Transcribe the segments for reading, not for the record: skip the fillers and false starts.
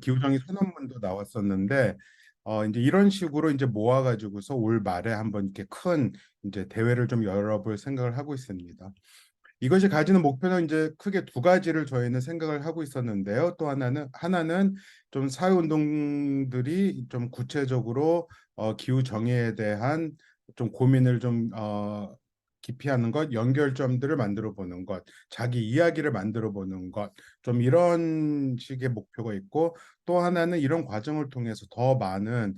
기후정의 선언문도 나왔었는데 이제 이런 식으로 이제 모아가지고서 올 말에 한번 이렇게 큰 이제 대회를 좀 열어볼 생각을 하고 있습니다. 이것이 가지는 목표는 이제 크게 두 가지를 저희는 생각을 하고 있었는데요. 또 하나는 좀 사회운동들이 좀 구체적으로 기후 정의에 대한 좀 고민을 좀 깊이 하는 것, 연결점들을 만들어 보는 것, 자기 이야기를 만들어 보는 것, 좀 이런 식의 목표가 있고, 또 하나는 이런 과정을 통해서 더 많은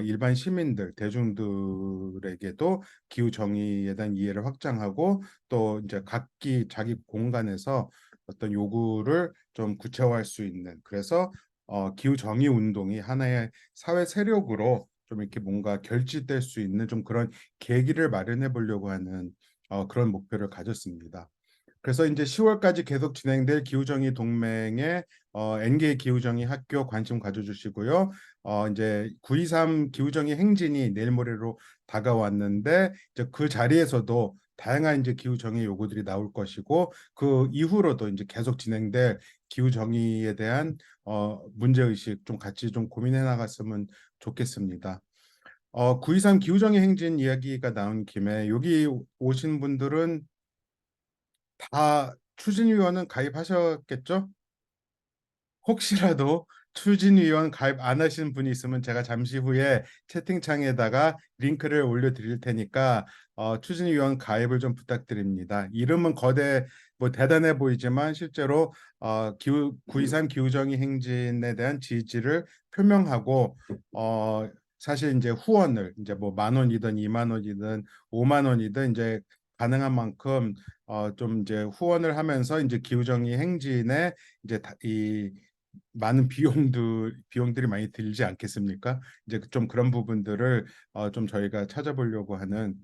일반 시민들, 대중들에게도 기후 정의에 대한 이해를 확장하고 또 이제 각기 자기 공간에서 어떤 요구를 좀 구체화할 수 있는, 그래서 기후 정의 운동이 하나의 사회 세력으로 좀 이렇게 뭔가 결집될 수 있는 좀 그런 계기를 마련해 보려고 하는 그런 목표를 가졌습니다. 그래서 이제 10월까지 계속 진행될 기후정의 동맹에 N개 기후정의 학교 관심 가져주시고요. 이제 9.23 기후정의 행진이 내일 모레로 다가왔는데 이제 그 자리에서도 다양한 이제 기후정의 요구들이 나올 것이고 그 이후로도 이제 계속 진행될 기후정의에 대한 문제의식 좀 같이 좀 고민해 나갔으면 좋겠습니다. 9.23 기후정의 행진 이야기가 나온 김에 여기 오신 분들은 다 추진위원은 가입하셨겠죠? 혹시라도 추진위원 가입 안 하신 분이 있으면 제가 잠시 후에 채팅창에다가 링크를 올려드릴 테니까 추진위원 가입을 좀 부탁드립니다. 이름은 거대 뭐 대단해 보이지만 실제로 기후 9.23 기후정의 행진에 대한 지지를 표명하고 사실 이제 후원을 이제 뭐 10,000원이든 20,000원이든 50,000원이든 이제 가능한 만큼 좀 이제 후원을 하면서 이제 기후정의 행진에 이제 이 많은 비용들이 많이 들지 않겠습니까? 이제 좀 그런 부분들을 좀 저희가 찾아보려고 하는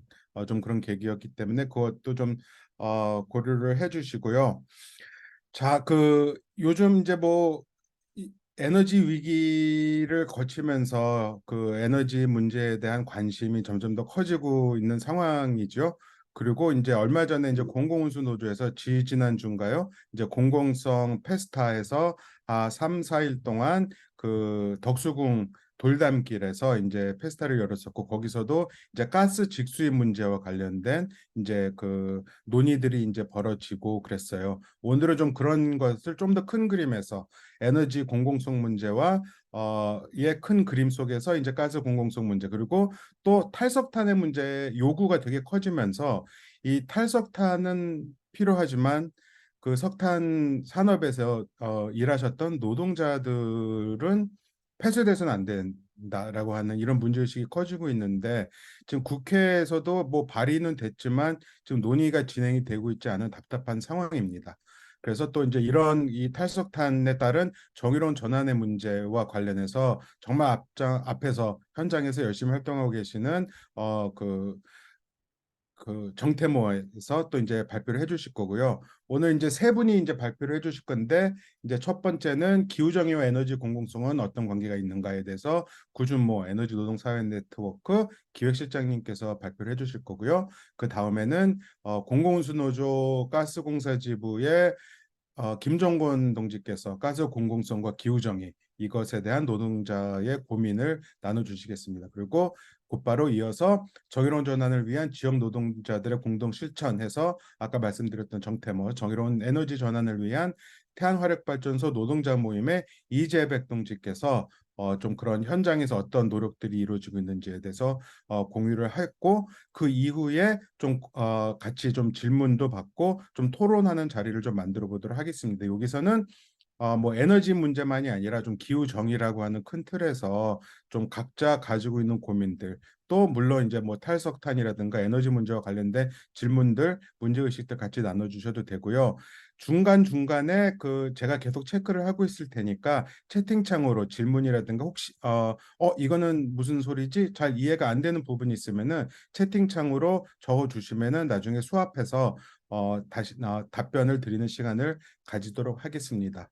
좀 그런 계기였기 때문에 그것도 좀 고려를 해주시고요. 자, 그 요즘 이제 뭐 에너지 위기를 거치면서 그 에너지 문제에 대한 관심이 점점 더 커지고 있는 상황이죠. 그리고 이제 얼마 전에 이제 공공운수 노조에서 지지난주인가요? 이제 공공성 페스타에서 3, 4일 동안 그 덕수궁 돌담길에서 이제 페스타를 열었었고 거기서도 이제 가스 직수입 문제와 관련된 이제 그 논의들이 이제 벌어지고 그랬어요. 오늘은 좀 그런 것을 좀 더 큰 그림에서 에너지 공공성 문제와 이의 큰 그림 속에서 이제 가스 공공성 문제 그리고 또 탈석탄의 문제 요구가 되게 커지면서 이 탈석탄은 필요하지만 그 석탄 산업에서 일하셨던 노동자들은 폐쇄돼서는 안 된다라고 하는 이런 문제의식이 커지고 있는데 지금 국회에서도 뭐 발의는 됐지만 지금 논의가 진행이 되고 있지 않은 답답한 상황입니다. 그래서 또 이제 이런 이 탈석탄에 따른 정의로운 전환의 문제와 관련해서 정말 앞에서 현장에서 열심히 활동하고 계시는 그 정태모에서 또 이제 발표를 해주실 거고요. 오늘 이제 세 분이 이제 발표를 해주실 건데 이제 첫 번째는 기후정의와 에너지 공공성은 어떤 관계가 있는가에 대해서 구준모 에너지 노동 사회 네트워크 기획실장님께서 발표를 해주실 거고요. 그 다음에는 공공운수노조 가스공사지부의 김정곤 동지께서 가스 공공성과 기후정의 이것에 대한 노동자의 고민을 나눠주시겠습니다. 그리고 곧바로 이어서 정의로운 전환을 위한 지역 노동자들의 공동 실천해서 아까 말씀드렸던 정태모 정의로운 에너지 전환을 위한 태안화력발전소 노동자 모임의 이재백 동지께서 좀 그런 현장에서 어떤 노력들이 이루어지고 있는지에 대해서 공유를 했고 그 이후에 좀 같이 좀 질문도 받고 좀 토론하는 자리를 좀 만들어 보도록 하겠습니다. 여기서는 뭐 에너지 문제만이 아니라 좀 기후 정의라고 하는 큰 틀에서 좀 각자 가지고 있는 고민들 또 물론 이제 뭐 탈석탄이라든가 에너지 문제와 관련된 질문들, 문제 의식들 같이 나눠주셔도 되고요. 중간 중간에 그 제가 계속 체크를 하고 있을 테니까 채팅창으로 질문이라든가 혹시 이거는 무슨 소리지? 잘 이해가 안 되는 부분이 있으면은 채팅창으로 적어 주시면은 나중에 수합해서 다시 답변을 드리는 시간을 가지도록 하겠습니다.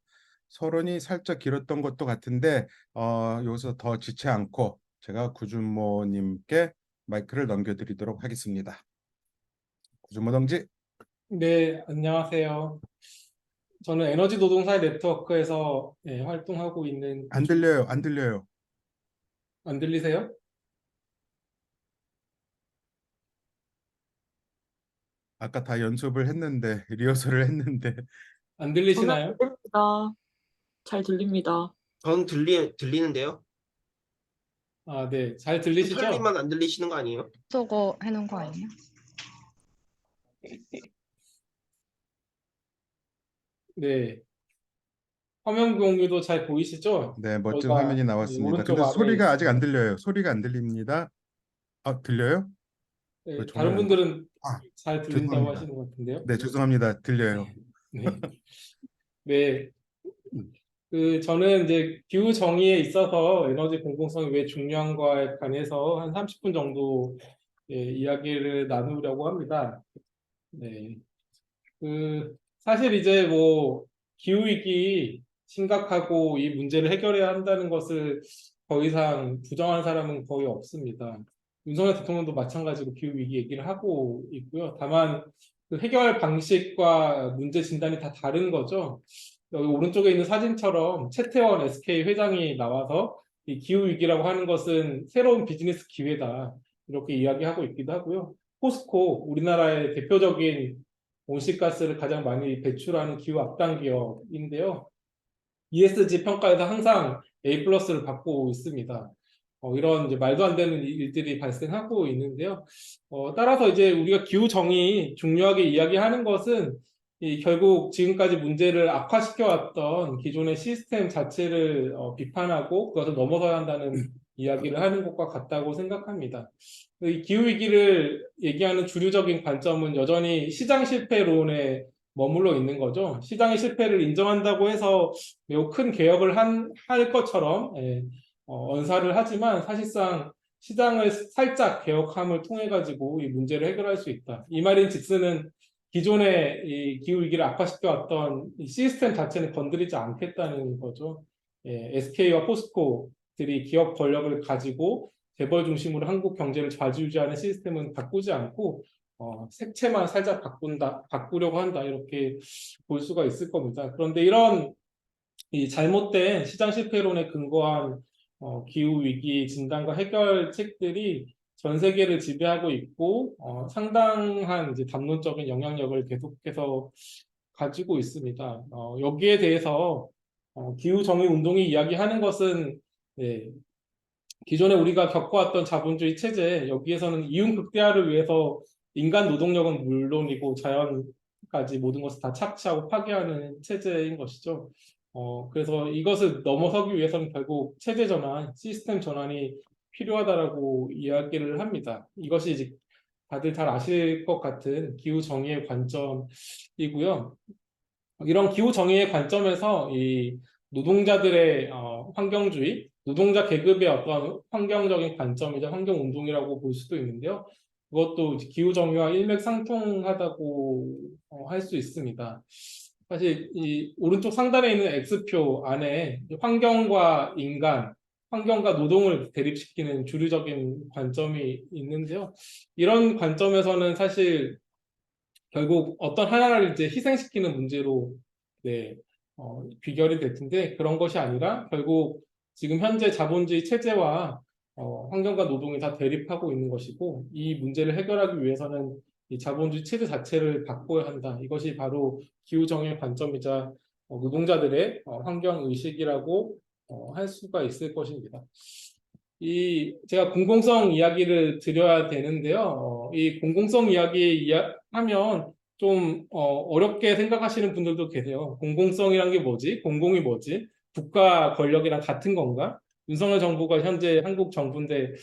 서론이 살짝 길었던 것도 같은데 여기서 더 지체 않고 제가 구준모님께 마이크를 넘겨드리도록 하겠습니다. 구준모 동지. 네, 안녕하세요. 저는 에너지 노동사의 네트워크에서 활동하고 있는 안 들려요, 안 들려요. 안 들리세요? 아까 다 연습을 했는데, 리허설을 했는데. 안 저는 들리시나요? 들립니다. 잘 들립니다. 전 들리는데요. 아, 네. 잘 들리시죠? 털리만 안 들리시는 거 아니에요? 저거 해놓은 거 아니에요? 네. 화면 공유도 잘 보이시죠? 네, 멋진 저희가 화면이 이 나왔습니다. 근데 오른쪽 아래에 소리가 아직 안 있습니다. 들려요. 소리가 안 들립니다. 아, 들려요? 네, 정말 다른 안 들려. 분들은 아, 잘 들린다고 죄송합니다. 하시는 것 같은데요. 네, 죄송합니다. 들려요. 네. 네. 저는 이제 기후 정의에 있어서 에너지 공공성이 왜 중요한가에 관해서 한 30분 정도 이야기를 나누려고 합니다. 네. 사실 이제 뭐 기후위기 심각하고 이 문제를 해결해야 한다는 것을 더 이상 부정하는 사람은 거의 없습니다. 윤석열 대통령도 마찬가지로 기후위기 얘기를 하고 있고요. 다만 그 해결 방식과 문제 진단이 다 다른 거죠. 여기 오른쪽에 있는 사진처럼 최태원 SK 회장이 나와서 이 기후위기라고 하는 것은 새로운 비즈니스 기회다. 이렇게 이야기하고 있기도 하고요. 포스코, 우리나라의 대표적인 온실가스를 가장 많이 배출하는 기후 악당 기업인데요. ESG 평가에서 항상 A 플러스를 받고 있습니다. 이런 이제 말도 안 되는 일들이 발생하고 있는데요. 따라서 이제 우리가 기후 정의 중요하게 이야기하는 것은 결국 지금까지 문제를 악화시켜 왔던 기존의 시스템 자체를 비판하고 그것을 넘어서야 한다는 이야기를 하는 것과 같다고 생각합니다. 이 기후 위기를 얘기하는 주류적인 관점은 여전히 시장 실패론에 머물러 있는 거죠. 시장의 실패를 인정한다고 해서 매우 큰 개혁을 할 것처럼 언사를 하지만 사실상 시장을 살짝 개혁함을 통해 가지고 이 문제를 해결할 수 있다. 이 말인즉슨은 기존의 이 기후 위기를 악화시켜 왔던 이 시스템 자체는 건드리지 않겠다는 거죠. SK와 포스코들이 기업 권력을 가지고 재벌 중심으로 한국 경제를 좌지우지하는 시스템은 바꾸지 않고 색채만 살짝 바꾸려고 한다 이렇게 볼 수가 있을 겁니다. 그런데 이런 이 잘못된 시장 실패론에 근거한 기후 위기 진단과 해결책들이 전 세계를 지배하고 있고 상당한 이제 담론적인 영향력을 계속해서 가지고 있습니다. 여기에 대해서 기후 정의 운동이 이야기하는 것은 네, 기존에 우리가 겪어왔던 자본주의 체제 여기에서는 이윤 극대화를 위해서 인간 노동력은 물론이고 자연까지 모든 것을 다 착취하고 파괴하는 체제인 것이죠. 그래서 이것을 넘어서기 위해서는 결국 체제 전환, 시스템 전환이 필요하다라고 이야기를 합니다. 이것이 이제 다들 잘 아실 것 같은 기후 정의의 관점이고요. 이런 기후 정의의 관점에서 이 노동자들의 환경주의, 노동자 계급의 어떤 환경적인 관점이자 환경 운동이라고 볼 수도 있는데요. 그것도 기후 정의와 일맥상통하다고 할 수 있습니다. 사실 이 오른쪽 상단에 있는 X표 안에 환경과 인간, 환경과 노동을 대립시키는 주류적인 관점이 있는데요. 이런 관점에서는 사실 결국 어떤 하나를 이제 희생시키는 문제로 네, 귀결이 될 텐데 그런 것이 아니라 결국 지금 현재 자본주의 체제와 환경과 노동이 다 대립하고 있는 것이고 이 문제를 해결하기 위해서는 이 자본주의 체제 자체를 바꿔야 한다. 이것이 바로 기후정의 관점이자 노동자들의 환경 의식이라고 할 수가 있을 것입니다. 제가 공공성 이야기를 드려야 되는데요. 이 공공성 이야기 하면 좀 어렵게 생각하시는 분들도 계세요. 공공성이란 게 뭐지? 공공이 뭐지? 국가 권력이랑 같은 건가? 윤석열 정부가 현재 한국 정부인데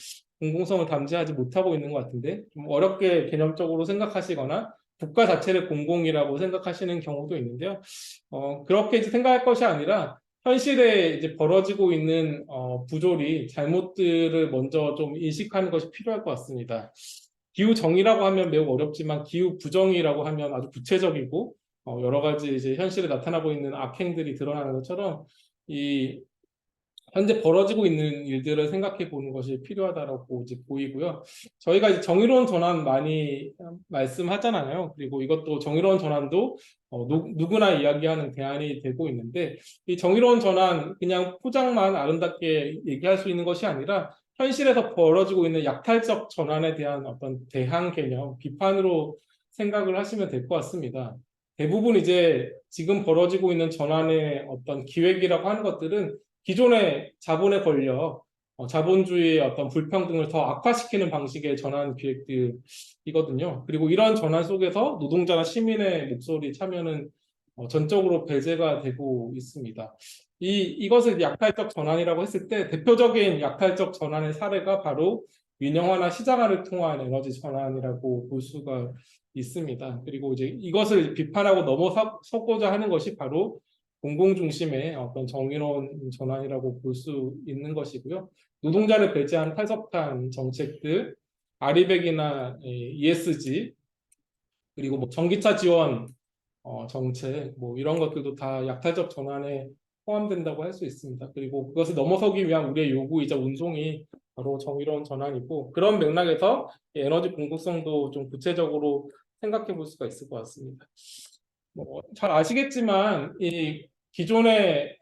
공공성을 담지하지 못하고 있는 것 같은데 좀 어렵게 개념적으로 생각하시거나 국가 자체를 공공이라고 생각하시는 경우도 있는데요. 그렇게 생각할 것이 아니라 현실에 이제 벌어지고 있는 부조리, 잘못들을 먼저 좀 인식하는 것이 필요할 것 같습니다. 기후 정의라고 하면 매우 어렵지만 기후 부정이라고 하면 아주 구체적이고 여러 가지 이제 현실에 나타나고 있는 악행들이 드러나는 것처럼 이 현재 벌어지고 있는 일들을 생각해 보는 것이 필요하다고 이제 보이고요. 저희가 이제 정의로운 전환 많이 말씀하잖아요. 그리고 이것도 정의로운 전환도 누구나 이야기하는 대안이 되고 있는데, 이 정의로운 전환 그냥 포장만 아름답게 얘기할 수 있는 것이 아니라 현실에서 벌어지고 있는 약탈적 전환에 대한 어떤 대항 개념, 비판으로 생각을 하시면 될 것 같습니다. 대부분 이제 지금 벌어지고 있는 전환의 어떤 기획이라고 하는 것들은 기존의 자본의 권력, 자본주의의 어떤 불평등을 더 악화시키는 방식의 전환 기획들이거든요. 그리고 이런 전환 속에서 노동자나 시민의 목소리 참여는 전적으로 배제가 되고 있습니다. 이것을 약탈적 전환이라고 했을 때 대표적인 약탈적 전환의 사례가 바로 민영화나 시장화를 통한 에너지 전환이라고 볼 수가 있습니다. 그리고 이제 이것을 비판하고 넘어서고자 하는 것이 바로 공공 중심의 어떤 정의로운 전환이라고 볼 수 있는 것이고요. 노동자를 배제한 탈석탄 정책들, 아리백이나 ESG, 그리고 뭐 전기차 지원 정책, 뭐 이런 것들도 다 약탈적 전환에 포함된다고 할 수 있습니다. 그리고 그것을 넘어서기 위한 우리의 요구이자 운송이 바로 정의로운 전환이고, 그런 맥락에서 에너지 공급성도 좀 구체적으로 생각해 볼 수가 있을 것 같습니다. 뭐 잘 아시겠지만 이 기존의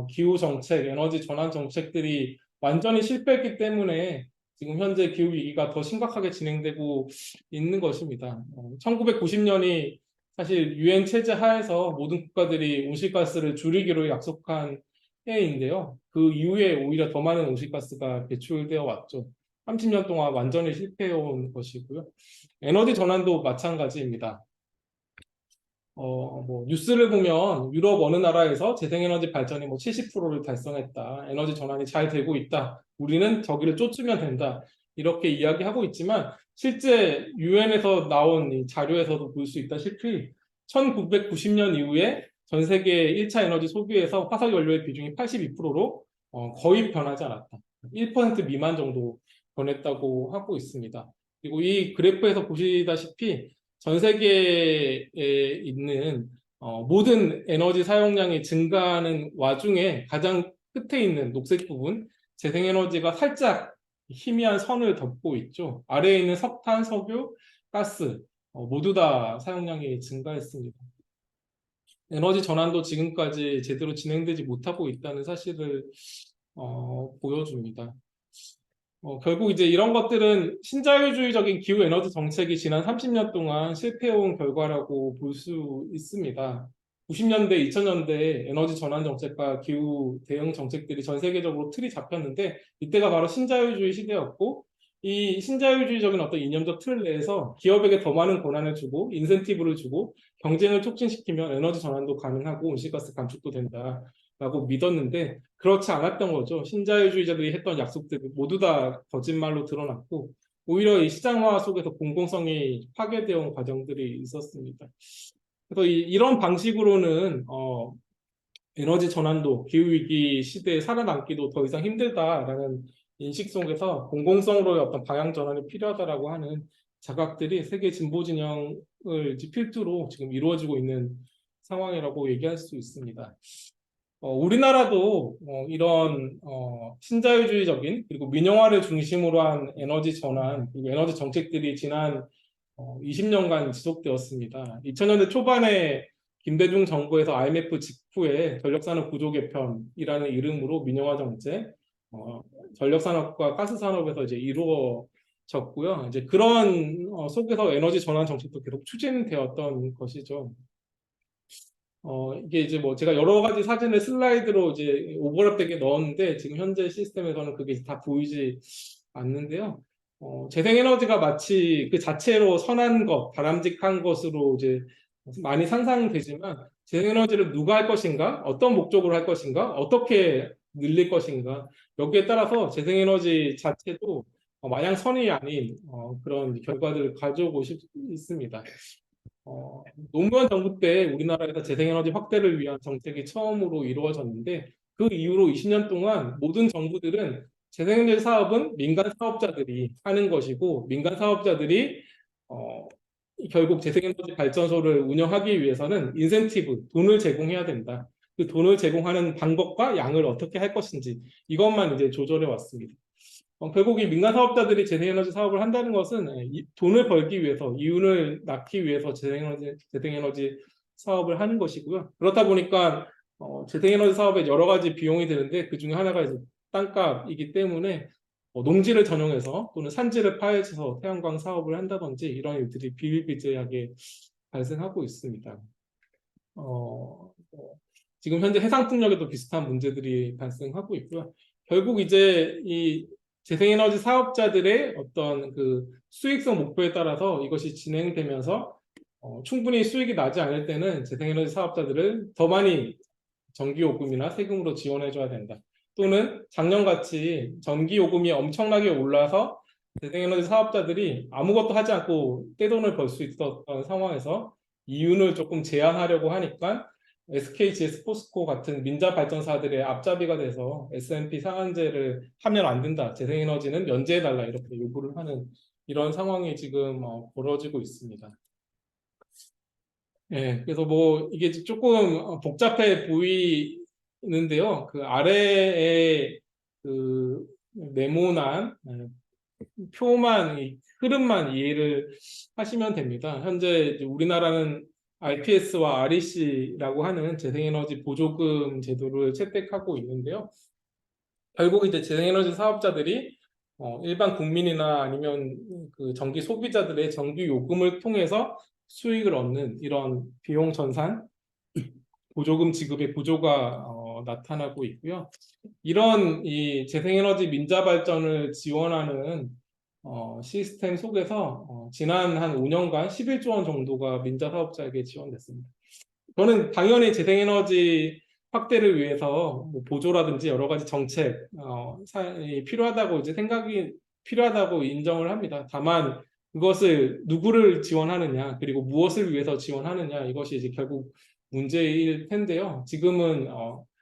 기후 정책, 에너지 전환 정책들이 완전히 실패했기 때문에 지금 현재 기후 위기가 더 심각하게 진행되고 있는 것입니다. 1990년이 사실 유엔 체제 하에서 모든 국가들이 온실가스를 줄이기로 약속한 해인데요. 그 이후에 오히려 더 많은 온실가스가 배출되어 왔죠. 30년 동안 완전히 실패해온 것이고요. 에너지 전환도 마찬가지입니다. 뭐 뉴스를 보면 유럽 어느 나라에서 재생에너지 발전이 뭐 70%를 달성했다. 에너지 전환이 잘 되고 있다. 우리는 저기를 쫓으면 된다. 이렇게 이야기하고 있지만 실제 유엔에서 나온 이 자료에서도 볼 수 있다시피 1990년 이후에 전 세계 1차 에너지 소비에서 화석 연료의 비중이 82%로 거의 변하지 않았다. 1% 미만 정도 변했다고 하고 있습니다. 그리고 이 그래프에서 보시다시피 전 세계에 있는 모든 에너지 사용량이 증가하는 와중에 가장 끝에 있는 녹색 부분, 재생에너지가 살짝 희미한 선을 덮고 있죠. 아래에 있는 석탄, 석유, 가스 모두 다 사용량이 증가했습니다. 에너지 전환도 지금까지 제대로 진행되지 못하고 있다는 사실을 보여줍니다. 결국 이제 이런 것들은 신자유주의적인 기후 에너지 정책이 지난 30년 동안 실패해온 결과라고 볼 수 있습니다. 90년대, 2000년대 에너지 전환 정책과 기후 대응 정책들이 전 세계적으로 틀이 잡혔는데 이때가 바로 신자유주의 시대였고 이 신자유주의적인 어떤 이념적 틀 내에서 기업에게 더 많은 권한을 주고 인센티브를 주고 경쟁을 촉진시키면 에너지 전환도 가능하고 온실가스 감축도 된다. 라고 믿었는데 그렇지 않았던 거죠. 신자유주의자들이 했던 약속들 모두 다 거짓말로 드러났고 오히려 이 시장화 속에서 공공성이 파괴되어 온 과정들이 있었습니다. 그래서 이런 방식으로는 에너지 전환도 기후위기 시대에 살아남기도 더 이상 힘들다라는 인식 속에서 공공성으로의 어떤 방향 전환이 필요하다라고 하는 자각들이 세계 진보 진영을 필두로 지금 이루어지고 있는 상황이라고 얘기할 수 있습니다. 우리나라도 이런 신자유주의적인 그리고 민영화를 중심으로 한 에너지 전환 그리고 에너지 정책들이 지난 20년간 지속되었습니다. 2000년대 초반에 김대중 정부에서 IMF 직후에 전력산업 구조 개편이라는 이름으로 민영화 정책, 전력산업과 가스산업에서 이제 이루어졌고요. 이제 그런 속에서 에너지 전환 정책도 계속 추진되었던 것이죠. 이게 이제 뭐 제가 여러 가지 사진을 슬라이드로 이제 오버랩되게 넣었는데 지금 현재 시스템에서는 그게 다 보이지 않는데요. 재생에너지가 마치 그 자체로 선한 것, 바람직한 것으로 이제 많이 상상되지만 재생에너지를 누가 할 것인가, 어떤 목적으로 할 것인가, 어떻게 늘릴 것인가 여기에 따라서 재생에너지 자체도 마냥 선이 아닌 그런 결과들을 가져오고 있습니다. 노무현 정부 때 우리나라에서 재생에너지 확대를 위한 정책이 처음으로 이루어졌는데 그 이후로 20년 동안 모든 정부들은 재생에너지 사업은 민간 사업자들이 하는 것이고 민간 사업자들이 결국 재생에너지 발전소를 운영하기 위해서는 인센티브, 돈을 제공해야 된다. 그 돈을 제공하는 방법과 양을 어떻게 할 것인지 이것만 이제 조절해 왔습니다. 결국 이 민간 사업자들이 재생에너지 사업을 한다는 것은 돈을 벌기 위해서, 이윤을 낳기 위해서 재생에너지 사업을 하는 것이고요. 그렇다 보니까 재생에너지 사업에 여러 가지 비용이 드는데 그 중에 하나가 이제 땅값이기 때문에 농지를 전용해서 또는 산지를 파헤쳐서 태양광 사업을 한다든지 이런 일들이 비일비재하게 발생하고 있습니다. 지금 현재 해상풍력에도 비슷한 문제들이 발생하고 있고요. 결국 이제 이 재생에너지 사업자들의 어떤 그 수익성 목표에 따라서 이것이 진행되면서 충분히 수익이 나지 않을 때는 재생에너지 사업자들을 더 많이 전기요금이나 세금으로 지원해줘야 된다. 또는 작년같이 전기요금이 엄청나게 올라서 재생에너지 사업자들이 아무것도 하지 않고 떼돈을 벌 수 있었던 상황에서 이윤을 조금 제한하려고 하니까 SKGS, 포스코 같은 민자 발전사들의 앞잡이가 돼서 S&P 상한제를 하면 안 된다. 재생에너지는 면제해달라 이렇게 요구를 하는 이런 상황이 지금 벌어지고 있습니다. 예, 그래서 뭐 이게 조금 복잡해 보이는데요. 그 아래에 그 네모난 표만, 이 흐름만 이해를 하시면 됩니다. 현재 이제 우리나라는 RPS와 REC라고 하는 재생에너지 보조금 제도를 채택하고 있는데요. 결국 이제 재생에너지 사업자들이 일반 국민이나 아니면 그 전기 소비자들의 전기 요금을 통해서 수익을 얻는 이런 비용 전산 보조금 지급의 구조가 나타나고 있고요. 이런 이 재생에너지 민자 발전을 지원하는 시스템 속에서 지난 한 5년간 11조 원 정도가 민자 사업자에게 지원됐습니다. 저는 당연히 재생에너지 확대를 위해서 뭐 보조라든지 여러 가지 정책 필요하다고 이제 생각이 필요하다고 인정을 합니다. 다만 그것을 누구를 지원하느냐 그리고 무엇을 위해서 지원하느냐 이것이 이제 결국 문제일 텐데요. 지금은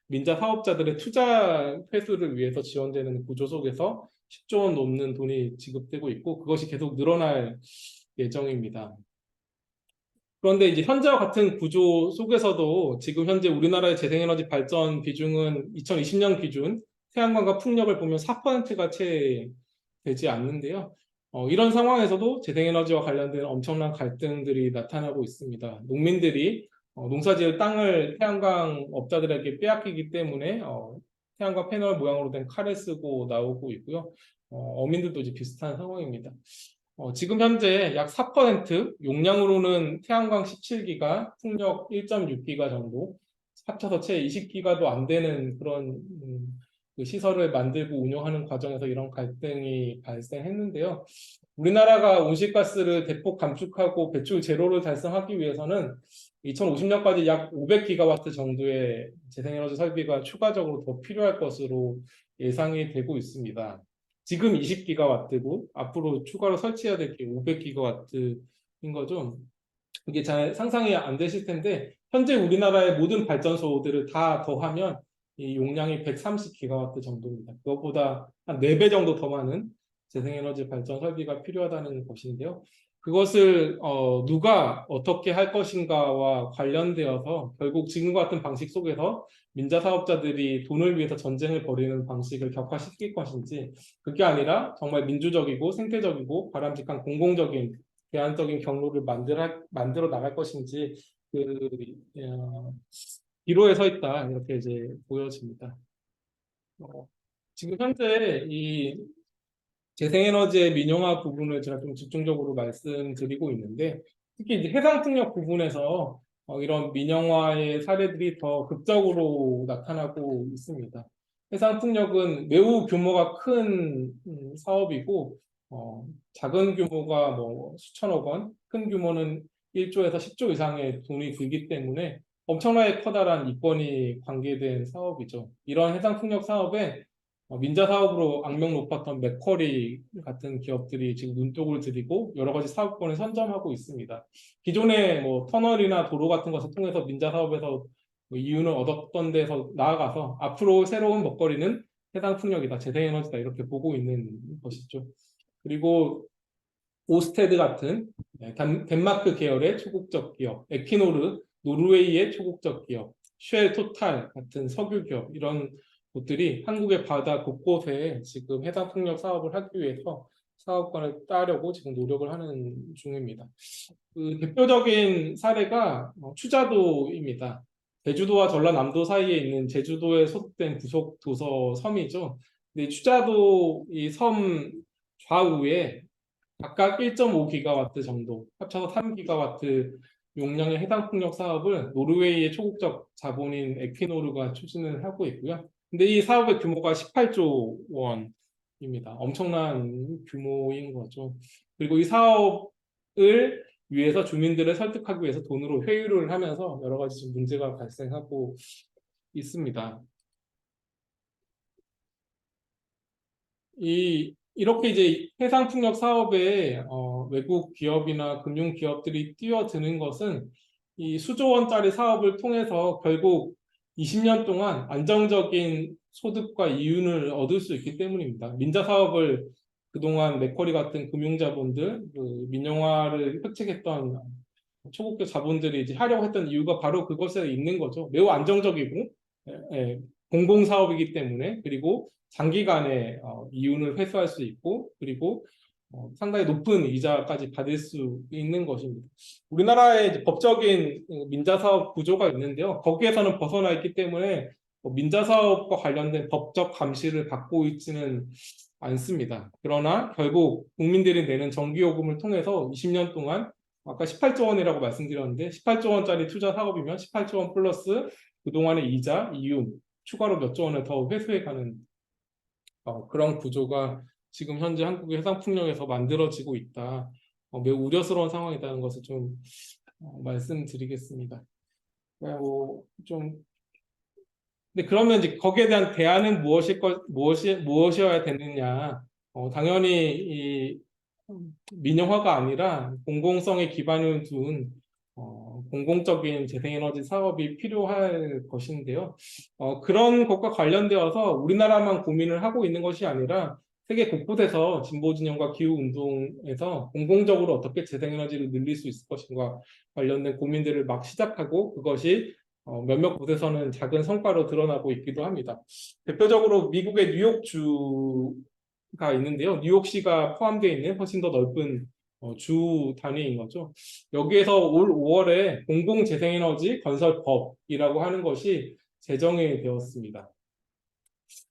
민자 사업자들의 투자 회수를 위해서 지원되는 구조 속에서 10조 원 넘는 돈이 지급되고 있고 그것이 계속 늘어날 예정입니다. 그런데 이제 현재와 같은 구조 속에서도 지금 현재 우리나라의 재생에너지 발전 비중은 2020년 기준 태양광과 풍력을 보면 4%가 채 되지 않는데요. 이런 상황에서도 재생에너지와 관련된 엄청난 갈등들이 나타나고 있습니다. 농민들이 농사지을 땅을 태양광 업자들에게 빼앗기기 때문에 태양광 패널 모양으로 된 칼을 쓰고 나오고 있고요. 어민들도 이제 비슷한 상황입니다. 지금 현재 약 4% 용량으로는 태양광 17기가, 풍력 1.6기가 정도 합쳐서 채 20기가도 안 되는 그런 그 시설을 만들고 운영하는 과정에서 이런 갈등이 발생했는데요. 우리나라가 온실가스를 대폭 감축하고 배출 제로를 달성하기 위해서는 2050년까지 약 500기가와트 정도의 재생에너지 설비가 추가적으로 더 필요할 것으로 예상이 되고 있습니다. 지금 20기가와트고 앞으로 추가로 설치해야 될 게 500기가와트인 거죠. 이게 잘 상상이 안 되실 텐데 현재 우리나라의 모든 발전소들을 다 더하면 이 용량이 130기가와트 정도입니다. 그것보다 한 4배 정도 더 많은 재생에너지 발전 설비가 필요하다는 것인데요. 그것을 누가 어떻게 할 것인가와 관련되어서 결국 지금과 같은 방식 속에서 민자 사업자들이 돈을 위해서 전쟁을 벌이는 방식을 격화시킬 것인지 그게 아니라 정말 민주적이고 생태적이고 바람직한 공공적인 대안적인 경로를 만들어 나갈 것인지 그 기로에 서 있다 이렇게 이제 보여집니다. 지금 현재 이 재생에너지의 민영화 부분을 제가 좀 집중적으로 말씀드리고 있는데 특히 이제 해상풍력 부분에서 이런 민영화의 사례들이 더 극적으로 나타나고 있습니다. 해상풍력은 매우 규모가 큰 사업이고 작은 규모가 뭐 수천억 원, 큰 규모는 1조에서 10조 이상의 돈이 들기 때문에 엄청나게 커다란 이권이 관계된 사업이죠. 이런 해상풍력 사업에 민자 사업으로 악명 높았던 맥쿼리 같은 기업들이 지금 눈독을 들이고 여러 가지 사업권을 선점하고 있습니다. 기존의 뭐 터널이나 도로 같은 것을 통해서 민자 사업에서 뭐 이윤을 얻었던 데서 나아가서 앞으로 새로운 먹거리는 해상풍력이다, 재생에너지다 이렇게 보고 있는 것이죠. 그리고 오스테드 같은 덴마크 계열의 초국적 기업, 에퀴노르, 노르웨이의 초국적 기업, 쉘 토탈 같은 석유 기업 이런 곳들이 한국의 바다 곳곳에 지금 해상 풍력 사업을 하기 위해서 사업권을 따려고 지금 노력을 하는 중입니다. 그 대표적인 사례가 추자도입니다. 제주도와 전라남도 사이에 있는 제주도에 소속된 부속 도서 섬이죠. 근데 추자도 이 섬 좌우에 각각 1.5기가와트 정도, 합쳐서 3기가와트 용량의 해상 풍력 사업을 노르웨이의 초국적 자본인 에퀴노르가 추진을 하고 있고요. 근데 이 사업의 규모가 18조 원입니다. 엄청난 규모인 거죠. 그리고 이 사업을 위해서 주민들을 설득하기 위해서 돈으로 회유를 하면서 여러 가지 좀 문제가 발생하고 있습니다. 이렇게 이제 해상 풍력 사업에 외국 기업이나 금융 기업들이 뛰어드는 것은 이 수조 원짜리 사업을 통해서 결국 20년 동안 안정적인 소득과 이윤을 얻을 수 있기 때문입니다. 민자 사업을 그동안 맥쿼리 같은 금융자본들, 그 민영화를 획책했던 초국적 자본들이 이제 하려고 했던 이유가 바로 그것에 있는 거죠. 매우 안정적이고 공공 사업이기 때문에, 그리고 장기간에 이윤을 회수할 수 있고, 그리고 상당히 높은 이자까지 받을 수 있는 것입니다. 우리나라의 이제 법적인 민자사업 구조가 있는데요. 거기에서는 벗어나 있기 때문에 민자사업과 관련된 법적 감시를 받고 있지는 않습니다. 그러나 결국 국민들이 내는 전기요금을 통해서 20년 동안 아까 18조 원이라고 말씀드렸는데 18조 원짜리 투자 사업이면 18조 원 플러스 그동안의 이자, 이윤, 추가로 몇 조 원을 더 회수해가는 그런 구조가 지금 현재 한국의 해상 풍력에서 만들어지고 있다. 매우 우려스러운 상황이라는 것을 좀 말씀드리겠습니다. 근데 그러면 이제 거기에 대한 대안은 무엇이어야 되느냐? 당연히 이 민영화가 아니라 공공성에 기반을 둔 공공적인 재생에너지 사업이 필요할 것인데요. 그런 것과 관련되어서 우리나라만 고민을 하고 있는 것이 아니라 세계 곳곳에서 진보진영과 기후운동에서 공공적으로 어떻게 재생에너지를 늘릴 수 있을 것인가 관련된 고민들을 막 시작하고 그것이 몇몇 곳에서는 작은 성과로 드러나고 있기도 합니다. 대표적으로 미국의 뉴욕주가 있는데요. 뉴욕시가 포함되어 있는 훨씬 더 넓은 주 단위인 거죠. 여기에서 올 5월에 공공재생에너지 건설법이라고 하는 것이 제정이 되었습니다.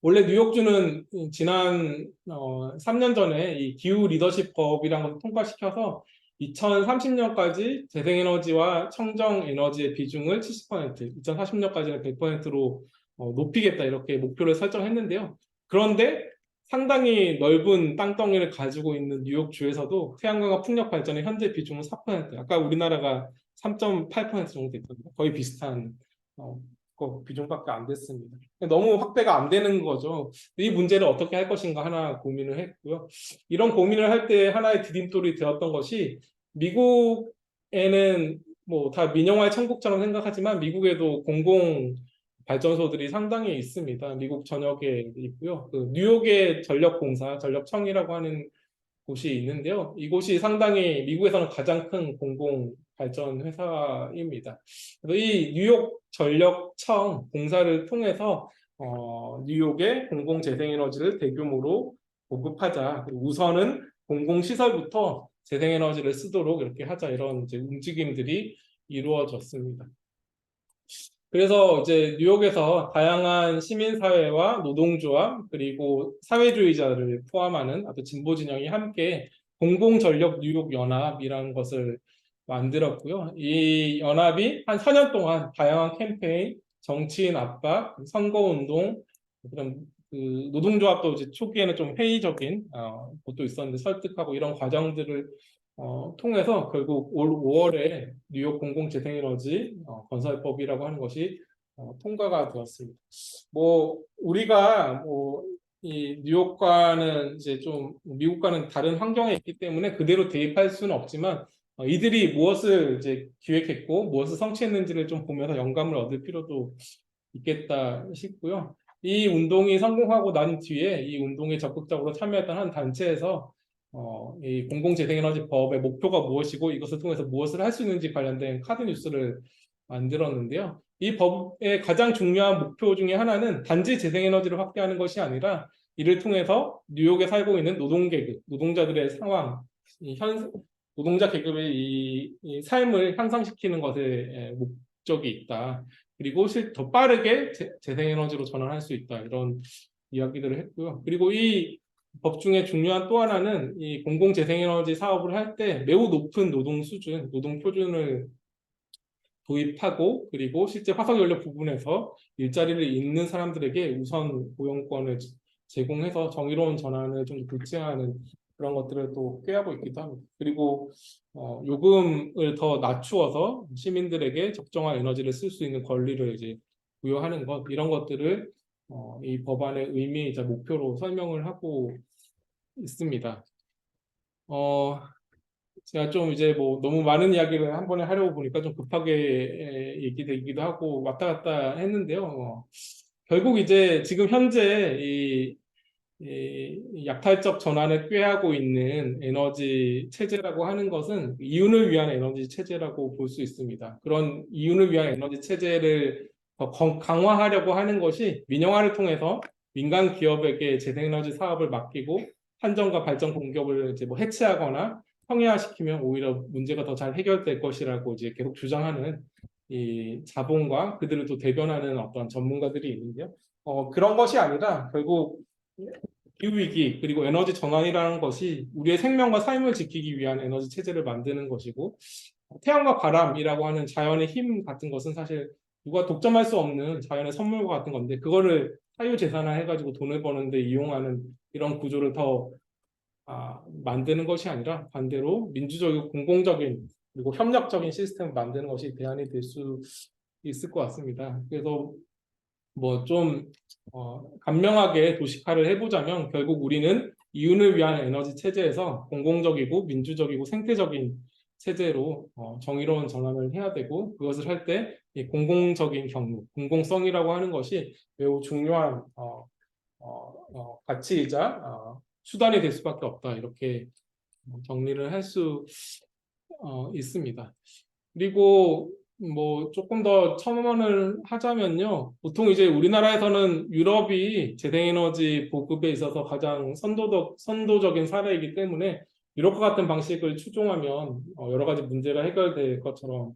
원래 뉴욕주는 지난 3년 전에 이 기후 리더십 법이라는 것을 통과시켜서 2030년까지 재생에너지와 청정에너지의 비중을 70%, 2040년까지는 100%로 높이겠다 이렇게 목표를 설정했는데요. 그런데 상당히 넓은 땅덩이를 가지고 있는 뉴욕주에서도 태양광과 풍력 발전의 현재 비중은 4%, 아까 우리나라가 3.8% 정도 됐거든요. 거의 비슷한 비중밖에 안 됐습니다. 너무 확대가 안 되는 거죠. 이 문제를 어떻게 할 것인가 하나 고민을 했고요. 이런 고민을 할 때 하나의 디딤돌이 되었던 것이 미국에는 뭐 다 민영화의 천국처럼 생각하지만 미국에도 공공 발전소들이 상당히 있습니다. 미국 전역에 있고요. 그 뉴욕의 전력공사, 전력청이라고 하는 곳이 있는데요. 이곳이 상당히 미국에서는 가장 큰 공공 발전 회사입니다. 그래서 이 뉴욕 전력청 공사를 통해서 뉴욕의 공공 재생에너지를 대규모로 보급하자. 그리고 우선은 공공시설부터 재생에너지를 쓰도록 이렇게 하자. 이런 이제 움직임들이 이루어졌습니다. 그래서 이제 뉴욕에서 다양한 시민사회와 노동조합 그리고 사회주의자를 포함하는 아주 진보 진영이 함께 공공전력 뉴욕 연합이라는 것을 만들었고요. 이 연합이 한 4년 동안 다양한 캠페인, 정치인 압박, 선거운동, 그런 그 노동조합도 이제 초기에는 좀 회의적인 것도 있었는데 설득하고 이런 과정들을 통해서 결국 올 5월에 뉴욕 공공재생에너지 건설법이라고 하는 것이 통과가 되었습니다. 뭐 우리가 이 뉴욕과는 이제 좀 미국과는 다른 환경에 있기 때문에 그대로 대입할 수는 없지만 이들이 무엇을 이제 기획했고 무엇을 성취했는지를 좀 보면서 영감을 얻을 필요도 있겠다 싶고요. 이 운동이 성공하고 난 뒤에 이 운동에 적극적으로 참여했던 한 단체에서 이 공공재생에너지 법의 목표가 무엇이고 이것을 통해서 무엇을 할 수 있는지 관련된 카드 뉴스를 만들었는데요. 이 법의 가장 중요한 목표 중에 하나는 단지 재생에너지를 확대하는 것이 아니라 이를 통해서 뉴욕에 살고 있는 노동계급, 노동자들의 상황, 노동자 계급의 이 삶을 향상시키는 것에 목적이 있다. 그리고 더 빠르게 재생에너지로 전환할 수 있다. 이런 이야기들을 했고요. 그리고 이 법 중에 중요한 또 하나는 이 공공재생에너지 사업을 할 때 매우 높은 노동 수준, 노동 표준을 도입하고 그리고 실제 화석연료 부분에서 일자리를 잇는 사람들에게 우선 고용권을 제공해서 정의로운 전환을 좀 불증하는 그런 것들을 또 꾀하고 있기도 합니다. 그리고 요금을 더 낮추어서 시민들에게 적정한 에너지를 쓸 수 있는 권리를 이제 부여하는 것 이런 것들을 이 법안의 의미이자 목표로 설명을 하고 있습니다. 제가 좀 이제 뭐 너무 많은 이야기를 한 번에 하려고 보니까 좀 급하게 얘기되기도 하고 왔다 갔다 했는데요. 결국 이제 지금 현재 이 약탈적 전환을 꾀하고 있는 에너지 체제라고 하는 것은 이윤을 위한 에너지 체제라고 볼 수 있습니다. 그런 이윤을 위한 에너지 체제를 더 강화하려고 하는 것이 민영화를 통해서 민간 기업에게 재생에너지 사업을 맡기고 한전과 발전 공급을 이제 뭐 해체하거나 평야시키면 오히려 문제가 더 잘 해결될 것이라고 이제 계속 주장하는 이 자본과 그들을 또 대변하는 어떤 전문가들이 있는데요. 그런 것이 아니라 결국 기후위기 그리고 에너지 전환이라는 것이 우리의 생명과 삶을 지키기 위한 에너지 체제를 만드는 것이고 태양과 바람이라고 하는 자연의 힘 같은 것은 사실 누가 독점할 수 없는 자연의 선물과 같은 건데 그거를 사유재산화해가지고 돈을 버는데 이용하는 이런 구조를 더 만드는 것이 아니라 반대로 민주적이고 공공적인 그리고 협력적인 시스템을 만드는 것이 대안이 될 수 있을 것 같습니다. 그래서 뭐 좀 간명하게 도식화를 해보자면 결국 우리는 이윤을 위한 에너지 체제에서 공공적이고 민주적이고 생태적인 체제로 정의로운 전환을 해야 되고 그것을 할 때 공공적인 경로, 공공성이라고 하는 것이 매우 중요한 가치이자 수단이 될 수밖에 없다. 이렇게 정리를 할 수 있습니다. 그리고 뭐 조금 더 첨언을 하자면요. 보통 이제 우리나라에서는 유럽이 재생에너지 보급에 있어서 가장 선도적인 사례이기 때문에 유럽과 같은 방식을 추종하면 여러 가지 문제가 해결될 것처럼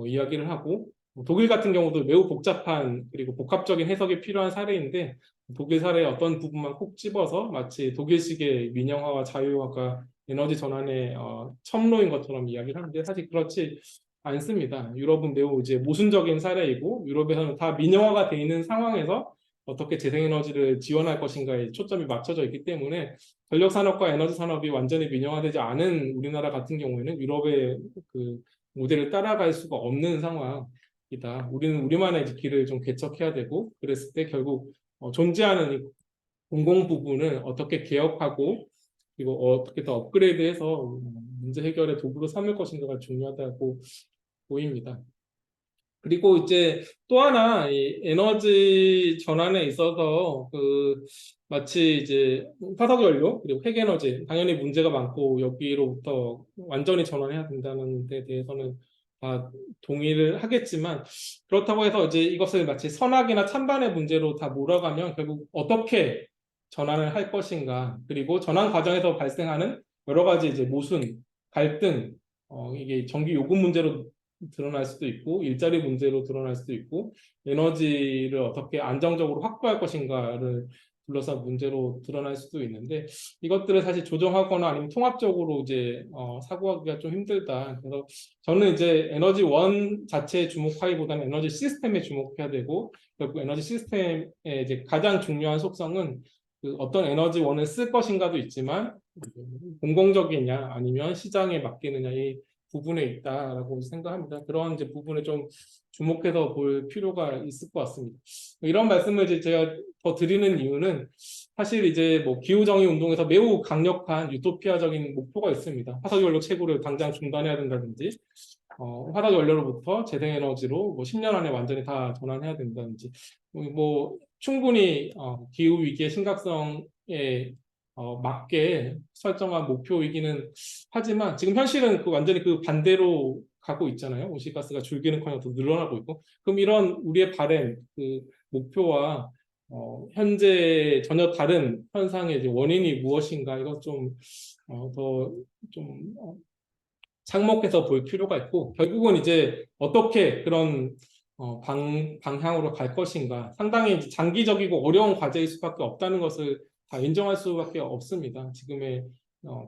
이야기를 하고 독일 같은 경우도 매우 복잡한 그리고 복합적인 해석이 필요한 사례인데 독일 사례의 어떤 부분만 콕 집어서 마치 독일식의 민영화와 자유화가 에너지 전환의 첨로인 것처럼 이야기를 하는데 사실 그렇지 않습니다. 유럽은 매우 이제 모순적인 사례이고 유럽에서는 다 민영화가 돼 있는 상황에서 어떻게 재생에너지를 지원할 것인가에 초점이 맞춰져 있기 때문에 전력산업과 에너지 산업이 완전히 민영화되지 않은 우리나라 같은 경우에는 유럽의 그 모델을 따라갈 수가 없는 상황이다. 우리는 우리만의 이제 길을 좀 개척해야 되고 그랬을 때 결국 존재하는 이 공공 부분을 어떻게 개혁하고 그리고 어떻게 더 업그레이드해서 문제 해결의 도구로 삼을 것인가가 중요하다고 보입니다. 그리고 이제 또 하나 이 에너지 전환에 있어서 마치 이제 화석연료 그리고 핵에너지 당연히 문제가 많고 여기로부터 완전히 전환해야 된다는 데 대해서는 다 동의를 하겠지만 그렇다고 해서 이제 이것을 마치 선악이나 찬반의 문제로 다 몰아가면 결국 어떻게 전환을 할 것인가 그리고 전환 과정에서 발생하는 여러 가지 이제 모순, 갈등 이게 전기 요금 문제로 드러날 수도 있고 일자리 문제로 드러날 수도 있고 에너지를 어떻게 안정적으로 확보할 것인가를 둘러싼 문제로 드러날 수도 있는데 이것들을 사실 조정하거나 아니면 통합적으로 이제 사고하기가 좀 힘들다. 그래서 저는 이제 에너지 원 자체에 주목하기보다는 에너지 시스템에 주목해야 되고 결국 에너지 시스템의 이제 가장 중요한 속성은 어떤 에너지 원을 쓸 것인가도 있지만 공공적이냐 아니면 시장에 맡기느냐 이 부분에 있다라고 생각합니다. 그런 이제 부분에 좀 주목해서 볼 필요가 있을 것 같습니다. 이런 말씀을 이제 제가 더 드리는 이유는 사실 이제 뭐 기후정의 운동에서 매우 강력한 유토피아적인 목표가 있습니다. 화석연료 채굴을 당장 중단해야 된다든지, 화석연료로부터 재생에너지로 뭐 10년 안에 완전히 다 전환해야 된다든지, 뭐 충분히 기후 위기의 심각성에 맞게 설정한 목표이기는 하지만 지금 현실은 완전히 그 반대로 가고 있잖아요. 온실가스가 줄기는커녕 더 늘어나고 있고. 그럼 이런 우리의 바램, 그 목표와 현재 전혀 다른 현상의 이제 원인이 무엇인가 이것 좀더좀 착목해서 볼 필요가 있고, 결국은 이제 어떻게 그런 방향으로 갈 것인가 상당히 이제 장기적이고 어려운 과제일 수밖에 없다는 것을 다 인정할 수밖에 없습니다. 지금의